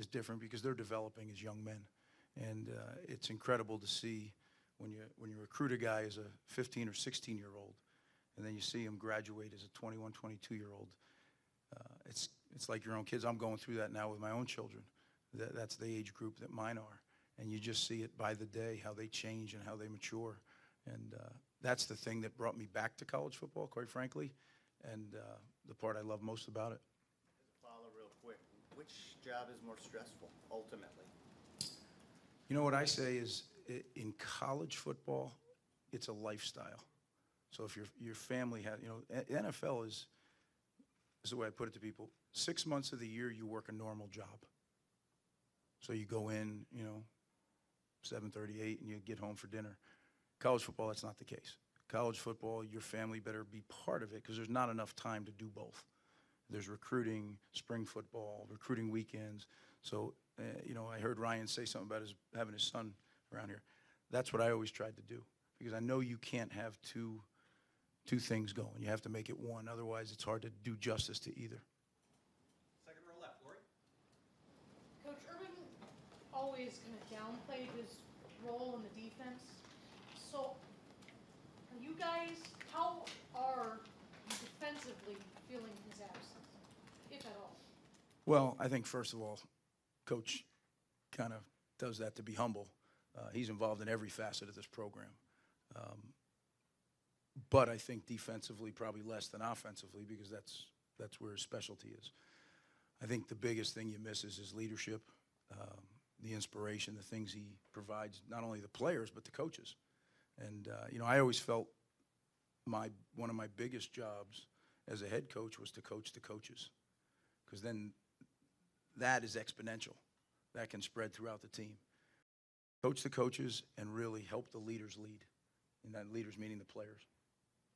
is different because they're developing as young men. And it's incredible to see when you recruit a guy as a 15 or 16-year-old, and then you see him graduate as a 21, 22-year-old. It's like your own kids. I'm going through that now with my own children. That's the age group that mine are. And you just see it by the day, how they change and how they mature. And that's the thing that brought me back to college football, quite frankly, and the part I love most about it. As a follow real quick, which job is more stressful, ultimately? What I say is, in college football, it's a lifestyle. So if your family has, NFL is the way I put it to people, 6 months of the year you work a normal job. So you go in, 7:38, and you get home for dinner. College football, that's not the case. College football, your family better be part of it because there's not enough time to do both. There's recruiting, spring football, recruiting weekends. So, I heard Ryan say something about having his son around here. That's what I always tried to do. because I know you can't have two things going. You have to make it one. Otherwise, it's hard to do justice to either. Second row left, Lori. Coach Urban always kind of downplayed his role in the defense. So, are you guys, how are you defensively feeling his absence, if at all? Well, I think, first of all, Coach kind of does that to be humble. He's involved in every facet of this program. But I think defensively probably less than offensively, because that's where his specialty is. I think the biggest thing you miss is his leadership, the inspiration, the things he provides, not only the players but the coaches. And I always felt one of my biggest jobs as a head coach was to coach the coaches, because then that is exponential. That can spread throughout the team. Coach the coaches and really help the leaders lead, and that leaders meaning the players.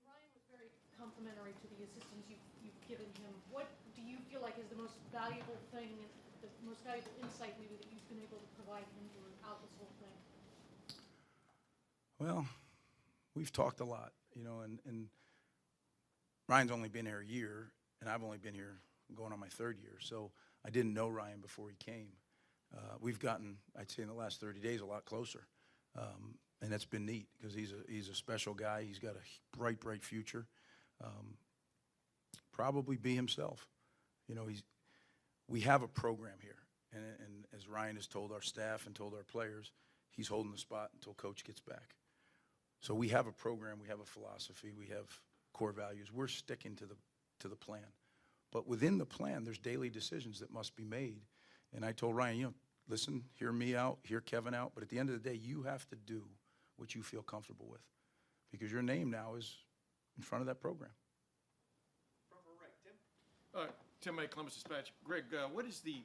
Ryan was very complimentary to the assistants you've given him. What do you feel like is the most valuable thing, the most valuable insight maybe that you've been able to provide him throughout this whole thing? Well, we've talked a lot, and Ryan's only been here a year, and I've only been here going on my third year, so I didn't know Ryan before he came. We've gotten, I'd say in the last 30 days, a lot closer, and that's been neat, because he's a special guy. He's got a bright future. Probably be himself. We have a program here, and as Ryan has told our staff and told our players, he's holding the spot until Coach gets back. So we have a program, we have a philosophy, we have core values. We're sticking to the plan. But within the plan, there's daily decisions that must be made. And I told Ryan, listen, hear me out, hear Kevin out, but at the end of the day, you have to do what you feel comfortable with, because your name now is in front of that program. Front row right, Tim. Tim May, Columbus Dispatch. Greg, what is the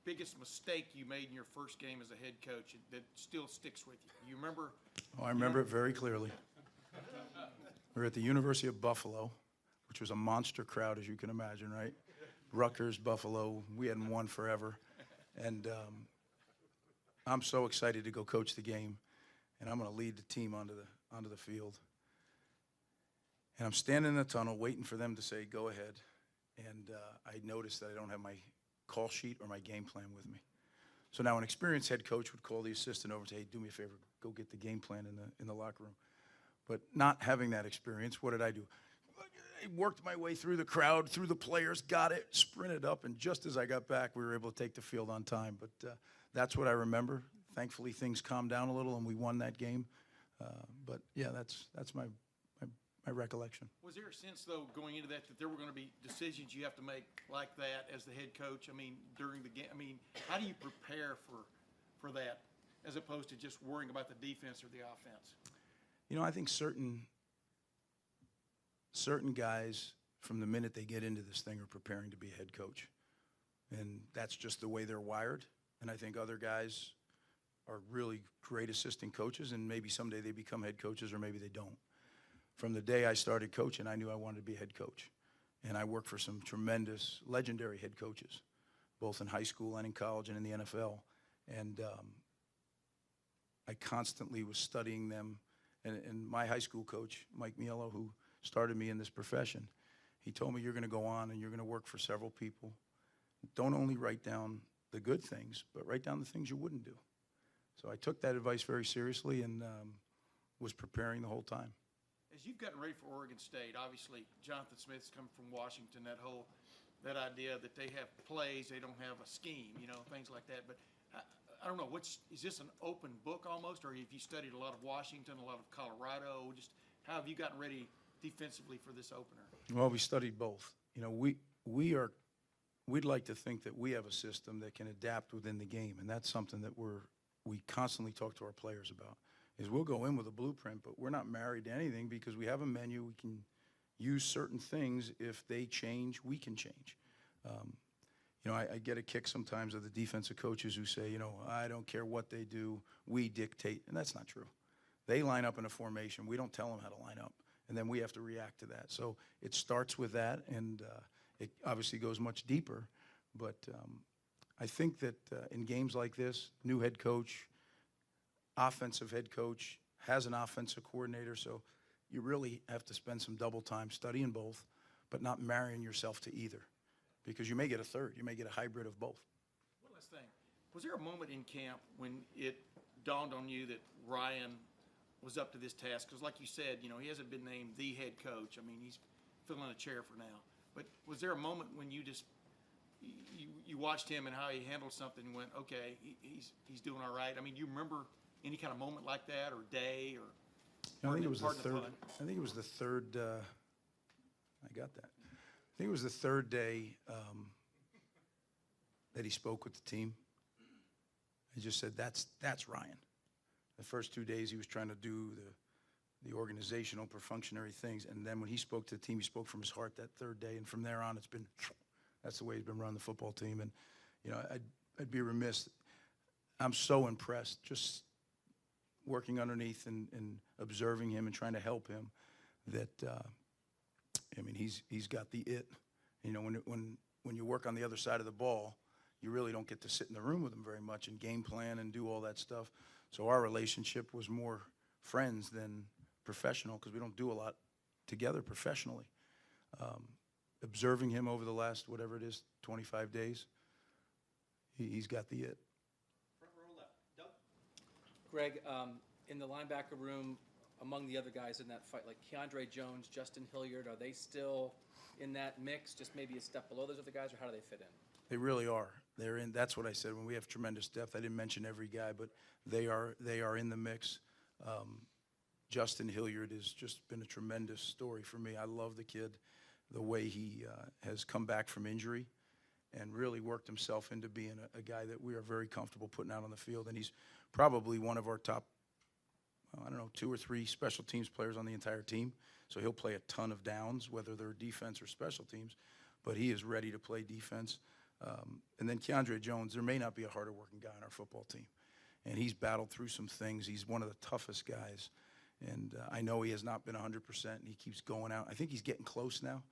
biggest mistake you made in your first game as a head coach that still sticks with you? You remember? Oh, I remember it very clearly. We were at the University of Buffalo, which was a monster crowd, as you can imagine, right? Rutgers, Buffalo, we hadn't won forever. And I'm so excited to go coach the game, and I'm going to lead the team onto the field. And I'm standing in the tunnel waiting for them to say, go ahead. And I noticed that I don't have my call sheet or my game plan with me. So now an experienced head coach would call the assistant over and say, hey, do me a favor, go get the game plan in the locker room. But not having that experience, what did I do? I worked my way through the crowd, through the players, got it, sprinted up, and just as I got back, we were able to take the field on time. But that's what I remember. Thankfully, things calmed down a little, and we won that game. But, yeah, that's my recollection. Was there a sense, though, going into that there were going to be decisions you have to make like that as the head coach? I mean, during the game, how do you prepare for that as opposed to just worrying about the defense or the offense? I think certain guys, from the minute they get into this thing, are preparing to be a head coach. And that's just the way they're wired. And I think other guys are really great assistant coaches, and maybe someday they become head coaches or maybe they don't. From the day I started coaching, I knew I wanted to be a head coach. And I worked for some tremendous, legendary head coaches, both in high school and in college and in the NFL. And I constantly was studying them. And my high school coach, Mike Miello, who started me in this profession, he told me, you're going to go on and you're going to work for several people. Don't only write down the good things, but write down the things you wouldn't do. So I took that advice very seriously and was preparing the whole time. As you've gotten ready for Oregon State, obviously Jonathan Smith's come from Washington, that idea that they have plays, they don't have a scheme, things like that. But I don't know, is this an open book almost, or have you studied a lot of Washington, a lot of Colorado? Just how have you gotten ready defensively for this opener? Well, we studied both. We'd like to think that we have a system that can adapt within the game, and that's something that we constantly talk to our players about. Is we'll go in with a blueprint, but we're not married to anything because we have a menu. We can use certain things. If they change, we can change. I get a kick sometimes of the defensive coaches who say, I don't care what they do, we dictate. And that's not true. They line up in a formation. We don't tell them how to line up. And then we have to react to that. So it starts with that, and it obviously goes much deeper. But I think that in games like this, new head coach, offensive head coach, has an offensive coordinator, so you really have to spend some double time studying both, but not marrying yourself to either, because you may get a third. You may get a hybrid of both. One last thing. Was there a moment in camp when it dawned on you that Ryan was up to this task? Because like you said, you know, he hasn't been named the head coach. I mean, he's filling a chair for now. But was there a moment when you just you watched him and how he handled something and went, okay, he's doing all right? I mean, do you remember any kind of moment like that, or day, or? I think it was the pardon third. pun? I think it was the third. I got that. I think it was the third day that he spoke with the team. He just said, "That's Ryan." The first 2 days he was trying to do the organizational, perfunctory things, and then when he spoke to the team, he spoke from his heart that third day, and from there on, it's been. That's the way he's been running the football team, and you know, I'd be remiss. I'm so impressed just working underneath and observing him and trying to help him. That I mean, he's got the it. You know, when you work on the other side of the ball, you really don't get to sit in the room with him very much and game plan and do all that stuff. So our relationship was more friends than professional, because we don't do a lot together professionally. Observing him over the last, whatever it is, 25 days, he's got the it. Front row left. Doug? Greg, in the linebacker room, among the other guys in that fight, like Keandre Jones, Justin Hilliard, are they still in that mix, just maybe a step below those other guys, or how do they fit in? They really are. They're in. That's what I said. When we have tremendous depth, I didn't mention every guy, but they are in the mix. Justin Hilliard has just been a tremendous story for me. I love the kid, the way he has come back from injury and really worked himself into being a guy that we are very comfortable putting out on the field. And he's probably one of our top, I don't know, 2 or 3 special teams players on the entire team. So he'll play a ton of downs, whether they're defense or special teams, but he is ready to play defense. And then Keandre Jones, there may not be a harder working guy on our football team. And he's battled through some things. He's one of the toughest guys. And I know he has not been 100%, and he keeps going out. I think he's getting close now.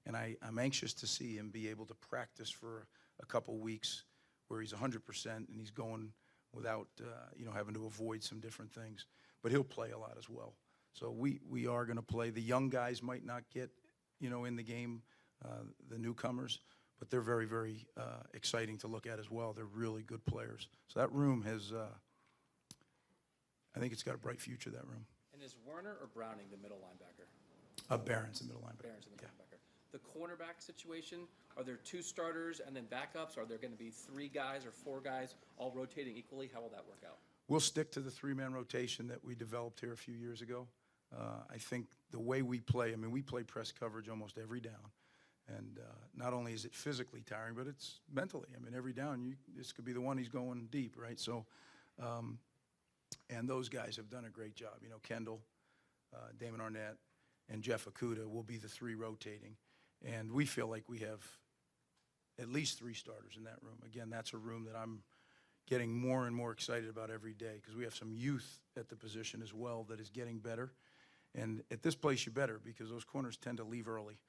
And I'm anxious to see him be able to practice for a couple weeks where he's 100% and he's going without, having to avoid some different things. But he'll play a lot as well. So we are going to play. The young guys might not get, in the game, the newcomers, but they're very, very exciting to look at as well. They're really good players. So that room has, I think it's got a bright future, that room. And is Werner or Browning the middle linebacker? Barron's the middle linebacker. Barron's the middle linebacker. The cornerback situation, are there 2 starters and then backups? Are there going to be 3 guys or 4 guys all rotating equally? How will that work out? We'll stick to the 3-man rotation that we developed here a few years ago. I think the way we play, we play press coverage almost every down. And not only is it physically tiring, but it's mentally. Every down, this could be the one he's going deep, right? So, and those guys have done a great job. Kendall, Damon Arnett, and Jeff Okuda will be the 3 rotating. And we feel like we have at least 3 starters in that room. Again, that's a room that I'm getting more and more excited about every day, because we have some youth at the position as well that is getting better. And at this place, you better, because those corners tend to leave early.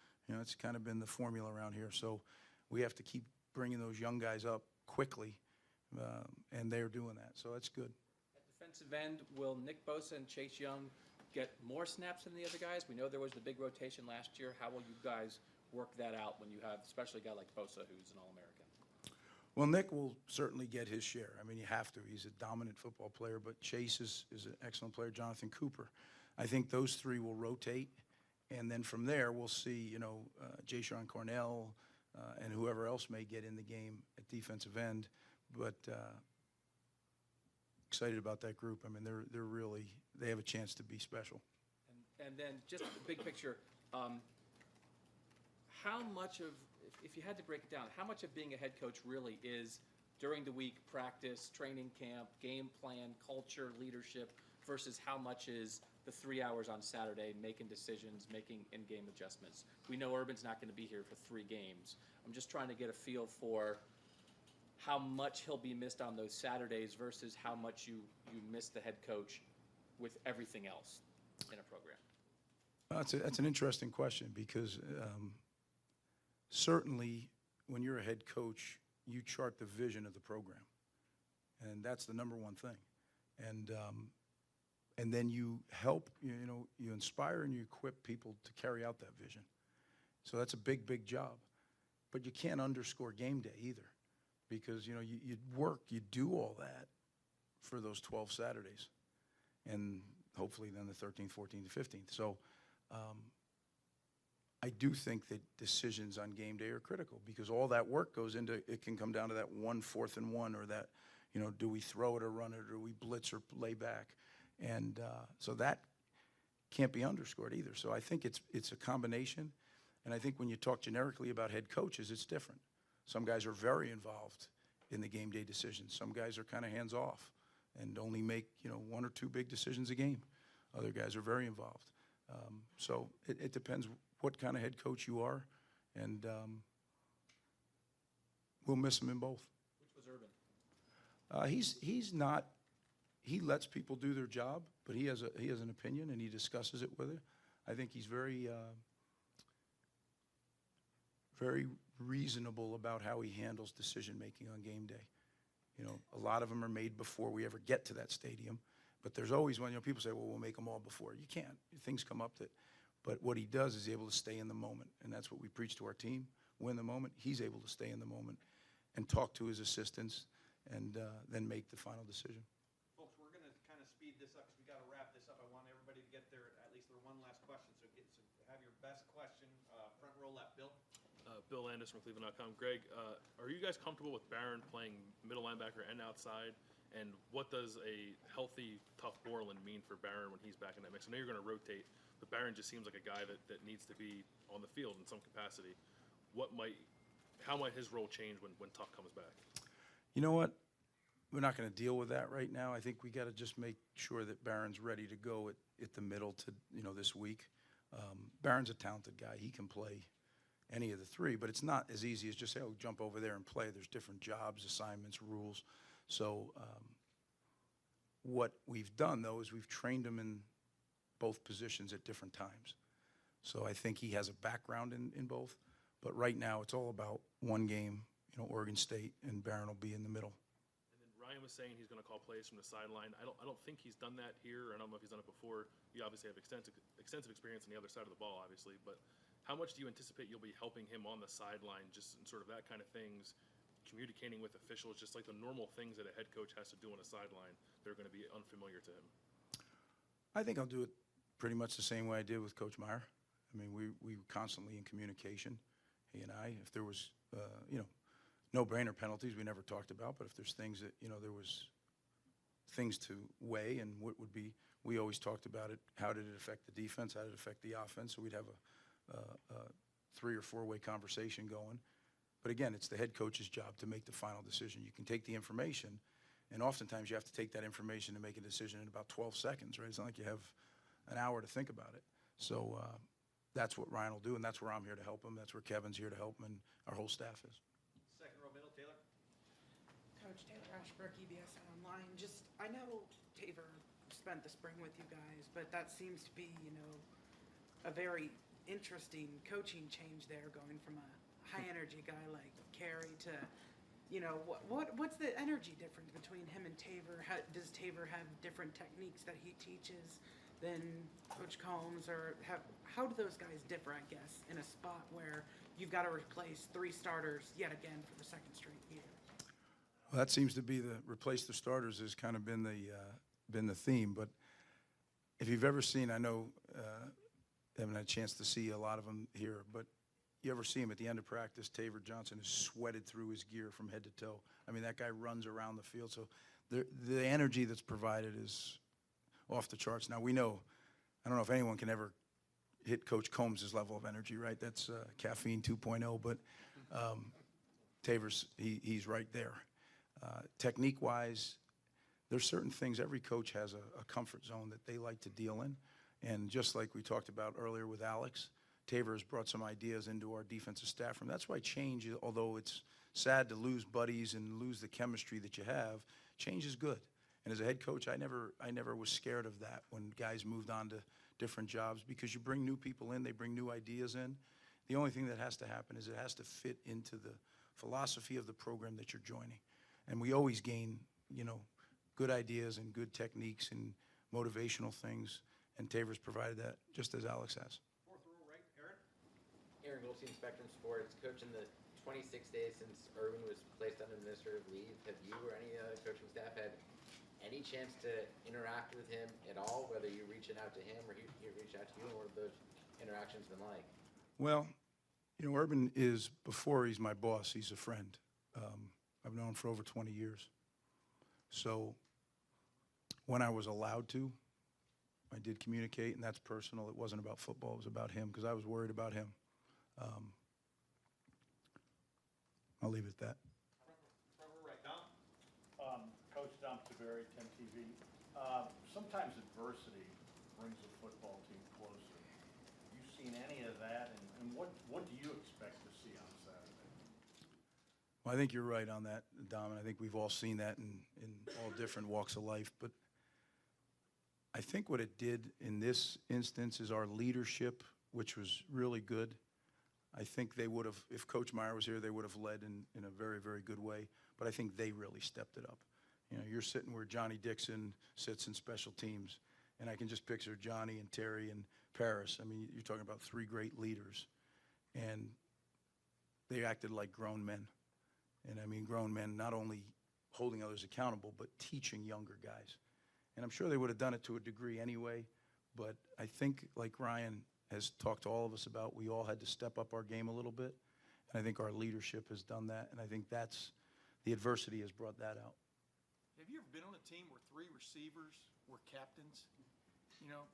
It's kind of been the formula around here. So we have to keep bringing those young guys up quickly, and they're doing that. So that's good. At defensive end, will Nick Bosa and Chase Young get more snaps than the other guys? We know there was the big rotation last year. How will you guys work that out when you have, especially a guy like Bosa, who's an All-American? Well, Nick will certainly get his share. You have to. He's a dominant football player, but Chase is an excellent player. Jonathan Cooper. I think those 3 will rotate. And then from there, we'll see, Ja'Shawn Cornell and whoever else may get in the game at defensive end. But excited about that group. They're really, they have a chance to be special. And then just the big picture, how much of, if you had to break it down, how much of being a head coach really is during the week, practice, training camp, game plan, culture, leadership, versus how much is the 3 hours on Saturday making decisions, making in-game adjustments? We know Urban's not going to be here for 3 games. I'm just trying to get a feel for how much he'll be missed on those Saturdays versus how much you miss the head coach with everything else in a program. That's an interesting question, because certainly when you're a head coach, you chart the vision of the program, and that's the number one thing. And And then you help, you inspire and you equip people to carry out that vision. So that's a big, big job. But you can't underscore game day either, because, you work, you do all that for those 12 Saturdays, and hopefully then the 13th, 14th, 15th. So I do think that decisions on game day are critical, because all that work goes into, it can come down to that 1 4th and 1, or that, do we throw it or run it, or do we blitz or lay back? And so that can't be underscored either. So I think it's a combination. And I think when you talk generically about head coaches, it's different. Some guys are very involved in the game day decisions. Some guys are kind of hands off and only make, 1 or 2 big decisions a game. Other guys are very involved. So it depends what kind of head coach you are, and we'll miss him in both. Which was Urban? He's not. He lets people do their job, but he has an opinion and he discusses it with it. I think he's very reasonable about how he handles decision making on game day. A lot of them are made before we ever get to that stadium, but there's always one. People say, "Well, we'll make them all before." You can't. Things come up that. But what he does is able to stay in the moment, and that's what we preach to our team. Win the moment. He's able to stay in the moment and talk to his assistants, and then make the final decision. Folks, we're going to kind of speed this up because we got to wrap this up. I want everybody to get at least their one last question. So have your best question. Front row left, Bill. Bill Landis from Cleveland.com. Greg, are you guys comfortable with Barron playing middle linebacker and outside? And what does a healthy, tough Borland mean for Barron when he's back in that mix? I know you're going to rotate, but Barron just seems like a guy that needs to be on the field in some capacity. How might his role change when Tuck comes back? You know what? We're not going to deal with that right now. I think we got to just make sure that Barron's ready to go at the middle to this week. Barron's a talented guy. He can play any of the 3, but it's not as easy as just say, "Oh, jump over there and play." There's different jobs, assignments, rules. So what we've done, though, is we've trained him in both positions at different times. So I think he has a background in both. But right now, it's all about one game, Oregon State, and Barron will be in the middle. And then Ryan was saying he's going to call plays from the sideline. I don't think he's done that here. I don't know if he's done it before. You obviously have extensive experience on the other side of the ball, obviously. But how much do you anticipate you'll be helping him on the sideline, just in sort of that kind of things, communicating with officials, just like the normal things that a head coach has to do on a sideline that are going to be unfamiliar to him? I think I'll do it pretty much the same way I did with Coach Meyer. I mean, we were constantly in communication, he and I. If there was, no-brainer penalties, we never talked about, but if there's things that, there was things to weigh and what would be, we always talked about it. How did it affect the defense? How did it affect the offense? So we'd have a 3 or 4-way conversation going. But again, it's the head coach's job to make the final decision. You can take the information, and oftentimes you have to take that information and make a decision in about 12 seconds, right? It's not like you have an hour to think about it. So that's what Ryan will do, and that's where I'm here to help him. That's where Kevin's here to help him, and our whole staff is. Second row middle, Taylor. Coach Taylor Ashbrook, EBS Online. I know Taver spent the spring with you guys, but that seems to be, a very interesting coaching change there, going from a high-energy guy like Carey to, what's the energy difference between him and Taver? Does Taver have different techniques that he teaches than Coach Combs, or how do those guys differ, I guess, in a spot where you've got to replace 3 starters yet again for the second straight year? Well, that seems to be replace the starters has kind of been the theme. But if you've ever seen, I know, haven't had a chance to see a lot of them here, but you ever see him at the end of practice, Taver Johnson is sweated through his gear from head to toe. I mean, that guy runs around the field. So the energy that's provided is off the charts. Now, we know, I don't know if anyone can ever hit Coach Combs' level of energy, right? That's caffeine 2.0, but Taver's, he's right there. Technique-wise, there's certain things, every coach has a comfort zone that they like to deal in. And just like we talked about earlier with Alex, Taver has brought some ideas into our defensive staff room. That's why change, although it's sad to lose buddies and lose the chemistry that you have, change is good. And as a head coach, I never was scared of that when guys moved on to different jobs, because you bring new people in, they bring new ideas in. The only thing that has to happen is it has to fit into the philosophy of the program that you're joining. And we always gain, good ideas and good techniques and motivational things, and Tavor's provided that, just as Alex has. Fourth row right, Aaron? Aaron Goldstein, Spectrum Sports. Coach, in the 26 days since Urban was placed on administrative leave, have you or any coaching staff had any chance to interact with him at all, whether you're reaching out to him or he reached out to you, and what have those interactions been like? Well, you know, Urban is, before he's my boss, he's a friend. I've known him for over 20 years. So when I was allowed to, I did communicate, and that's personal. It wasn't about football. It was about him, because I was worried about him. I'll leave it at that. Front row right, Dom? Coach Dom Taveri, 10 TV. Sometimes adversity brings a football team closer. Have you seen any of that, and what do you expect to see on Saturday? Well, I think you're right on that, Dom, and I think we've all seen that in all different walks of life. But I think what it did in this instance is our leadership, which was really good. I think they would have, if Coach Meyer was here, they would have led in a very, very good way. But I think they really stepped it up. You know, you're sitting where Johnny Dixon sits in special teams, and I can just picture Johnny and Terry and Paris. I mean, you're talking about three great leaders, and they acted like grown men. And I mean grown men not only holding others accountable, but teaching younger guys. And I'm sure they would have done it to a degree anyway, but I think, like Ryan has talked to all of us about, we all had to step up our game a little bit. And I think our leadership has done that, and I think that's, the adversity has brought that out. Have you ever been on a team where 3 receivers were captains? You know,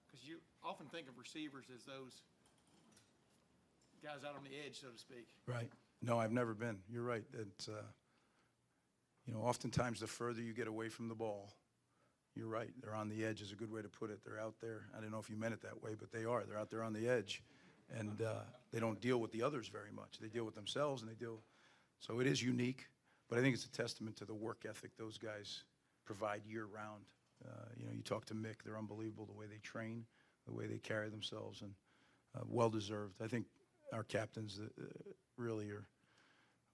because you often think of receivers as those guys out on the edge, so to speak. Right. No, I've never been. You're right. It's, you know, oftentimes the further you get away from the ball, you're right. They're on the edge is a good way to put it. They're out there. I don't know if you meant it that way, but they are. They're out there on the edge, and they don't deal with the others very much. They deal with themselves, and they deal. So it is unique, but I think it's a testament to the work ethic those guys provide year-round. You know, you talk to Mick. They're unbelievable the way they train, the way they carry themselves, and well-deserved. I think our captains really are.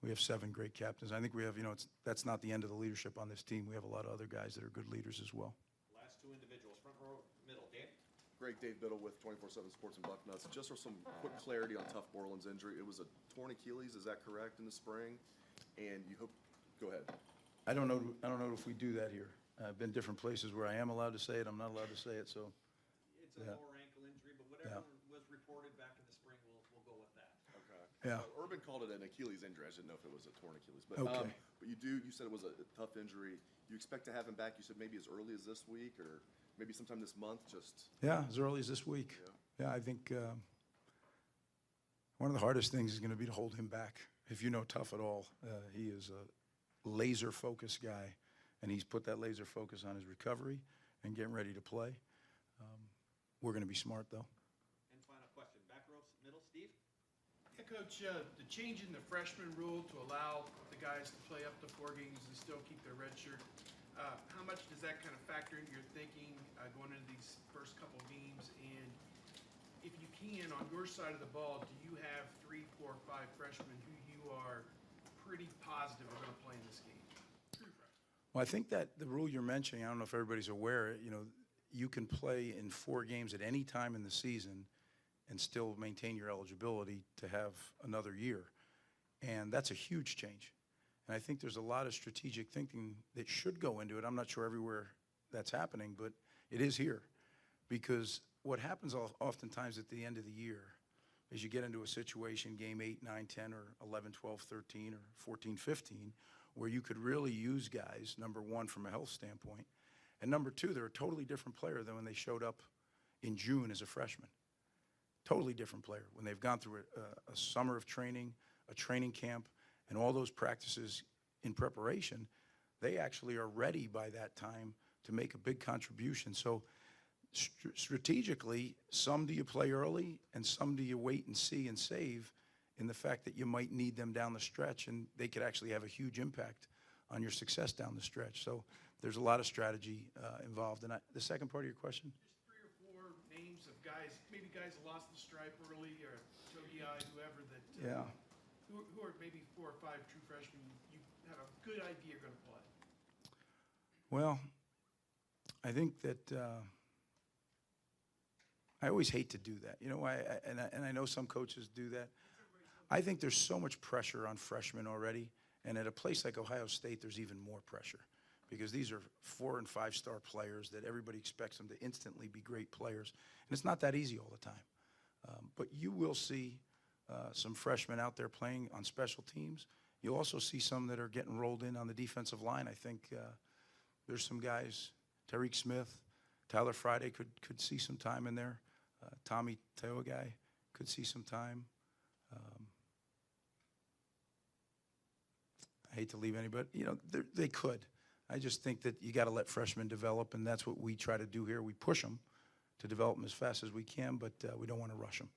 We have 7 great captains. I think we have, you know, that's not the end of the leadership on this team. We have a lot of other guys that are good leaders as well. Last 2 individuals, front row, middle, Dan? Greg, Dave Biddle with 24/7 Sports and Bucknuts. Just for some quick clarity on Tough Borland's injury, it was a torn Achilles, is that correct, in the spring? And you hope, go ahead. I don't know if we do that here. I've been different places where I am allowed to say it, I'm not allowed to say it, so. It's a lower ankle injury, but whatever was reported back in the spring, we'll go with that. Okay. Yeah. Urban called it an Achilles injury. I didn't know if it was a torn Achilles. But, Okay. But you said it was a tough injury. You expect to have him back, you said maybe as early as this week or maybe sometime this month, just. Yeah, as early as this week. Yeah, I think one of the hardest things is going to be to hold him back. If you know Tough at all, he is a laser-focused guy, and he's put that laser focus on his recovery and getting ready to play. We're going to be smart, though. And final question, back row, middle, Steve? Yeah, Coach, the change in the freshman rule to allow the guys to play up to 4 games and still keep their red shirt, how much does that kind of factor into your thinking going into these first couple games? And if you can, on your side of the ball, do you have 3, 4, 5 freshmen who you are pretty positive are going to play in this game? Well, I think that the rule you're mentioning, I don't know if everybody's aware, you know, you can play in 4 games at any time in the season and still maintain your eligibility to have another year. And that's a huge change. And I think there's a lot of strategic thinking that should go into it. I'm not sure everywhere that's happening, but it is here. Because what happens oftentimes at the end of the year is you get into a situation, game 8, 9, 10, or 11, 12, 13, or 14, 15, where you could really use guys, number one, from a health standpoint, and number two, they're a totally different player than when they showed up in June as a freshman. Totally different player. When they've gone through a summer of training, a training camp, and all those practices in preparation, they actually are ready by that time to make a big contribution. So strategically, some do you play early, and some do you wait and see and save in the fact that you might need them down the stretch, and they could actually have a huge impact on your success down the stretch. So there's a lot of strategy involved. And the second part of your question? Just 3 or 4 names of guys, maybe guys who lost the stripe early, or Togi, whoever that, who are maybe 4 or 5 true freshmen you have a good idea are going to play. Well, I think that I always hate to do that. You know, and I know some coaches do that. I think there's so much pressure on freshmen already, and at a place like Ohio State, there's even more pressure because these are 4- and 5-star players that everybody expects them to instantly be great players, and it's not that easy all the time. But you will see some freshmen out there playing on special teams. You'll also see some that are getting rolled in on the defensive line. I think there's some guys, Tariq Smith, Tyler Friday could see some time in there. Tommy Toa guy could see some time. I hate to leave anybody, you know, they could. I just think that you got to let freshmen develop, and that's what we try to do here. We push them to develop them as fast as we can, but we don't want to rush them.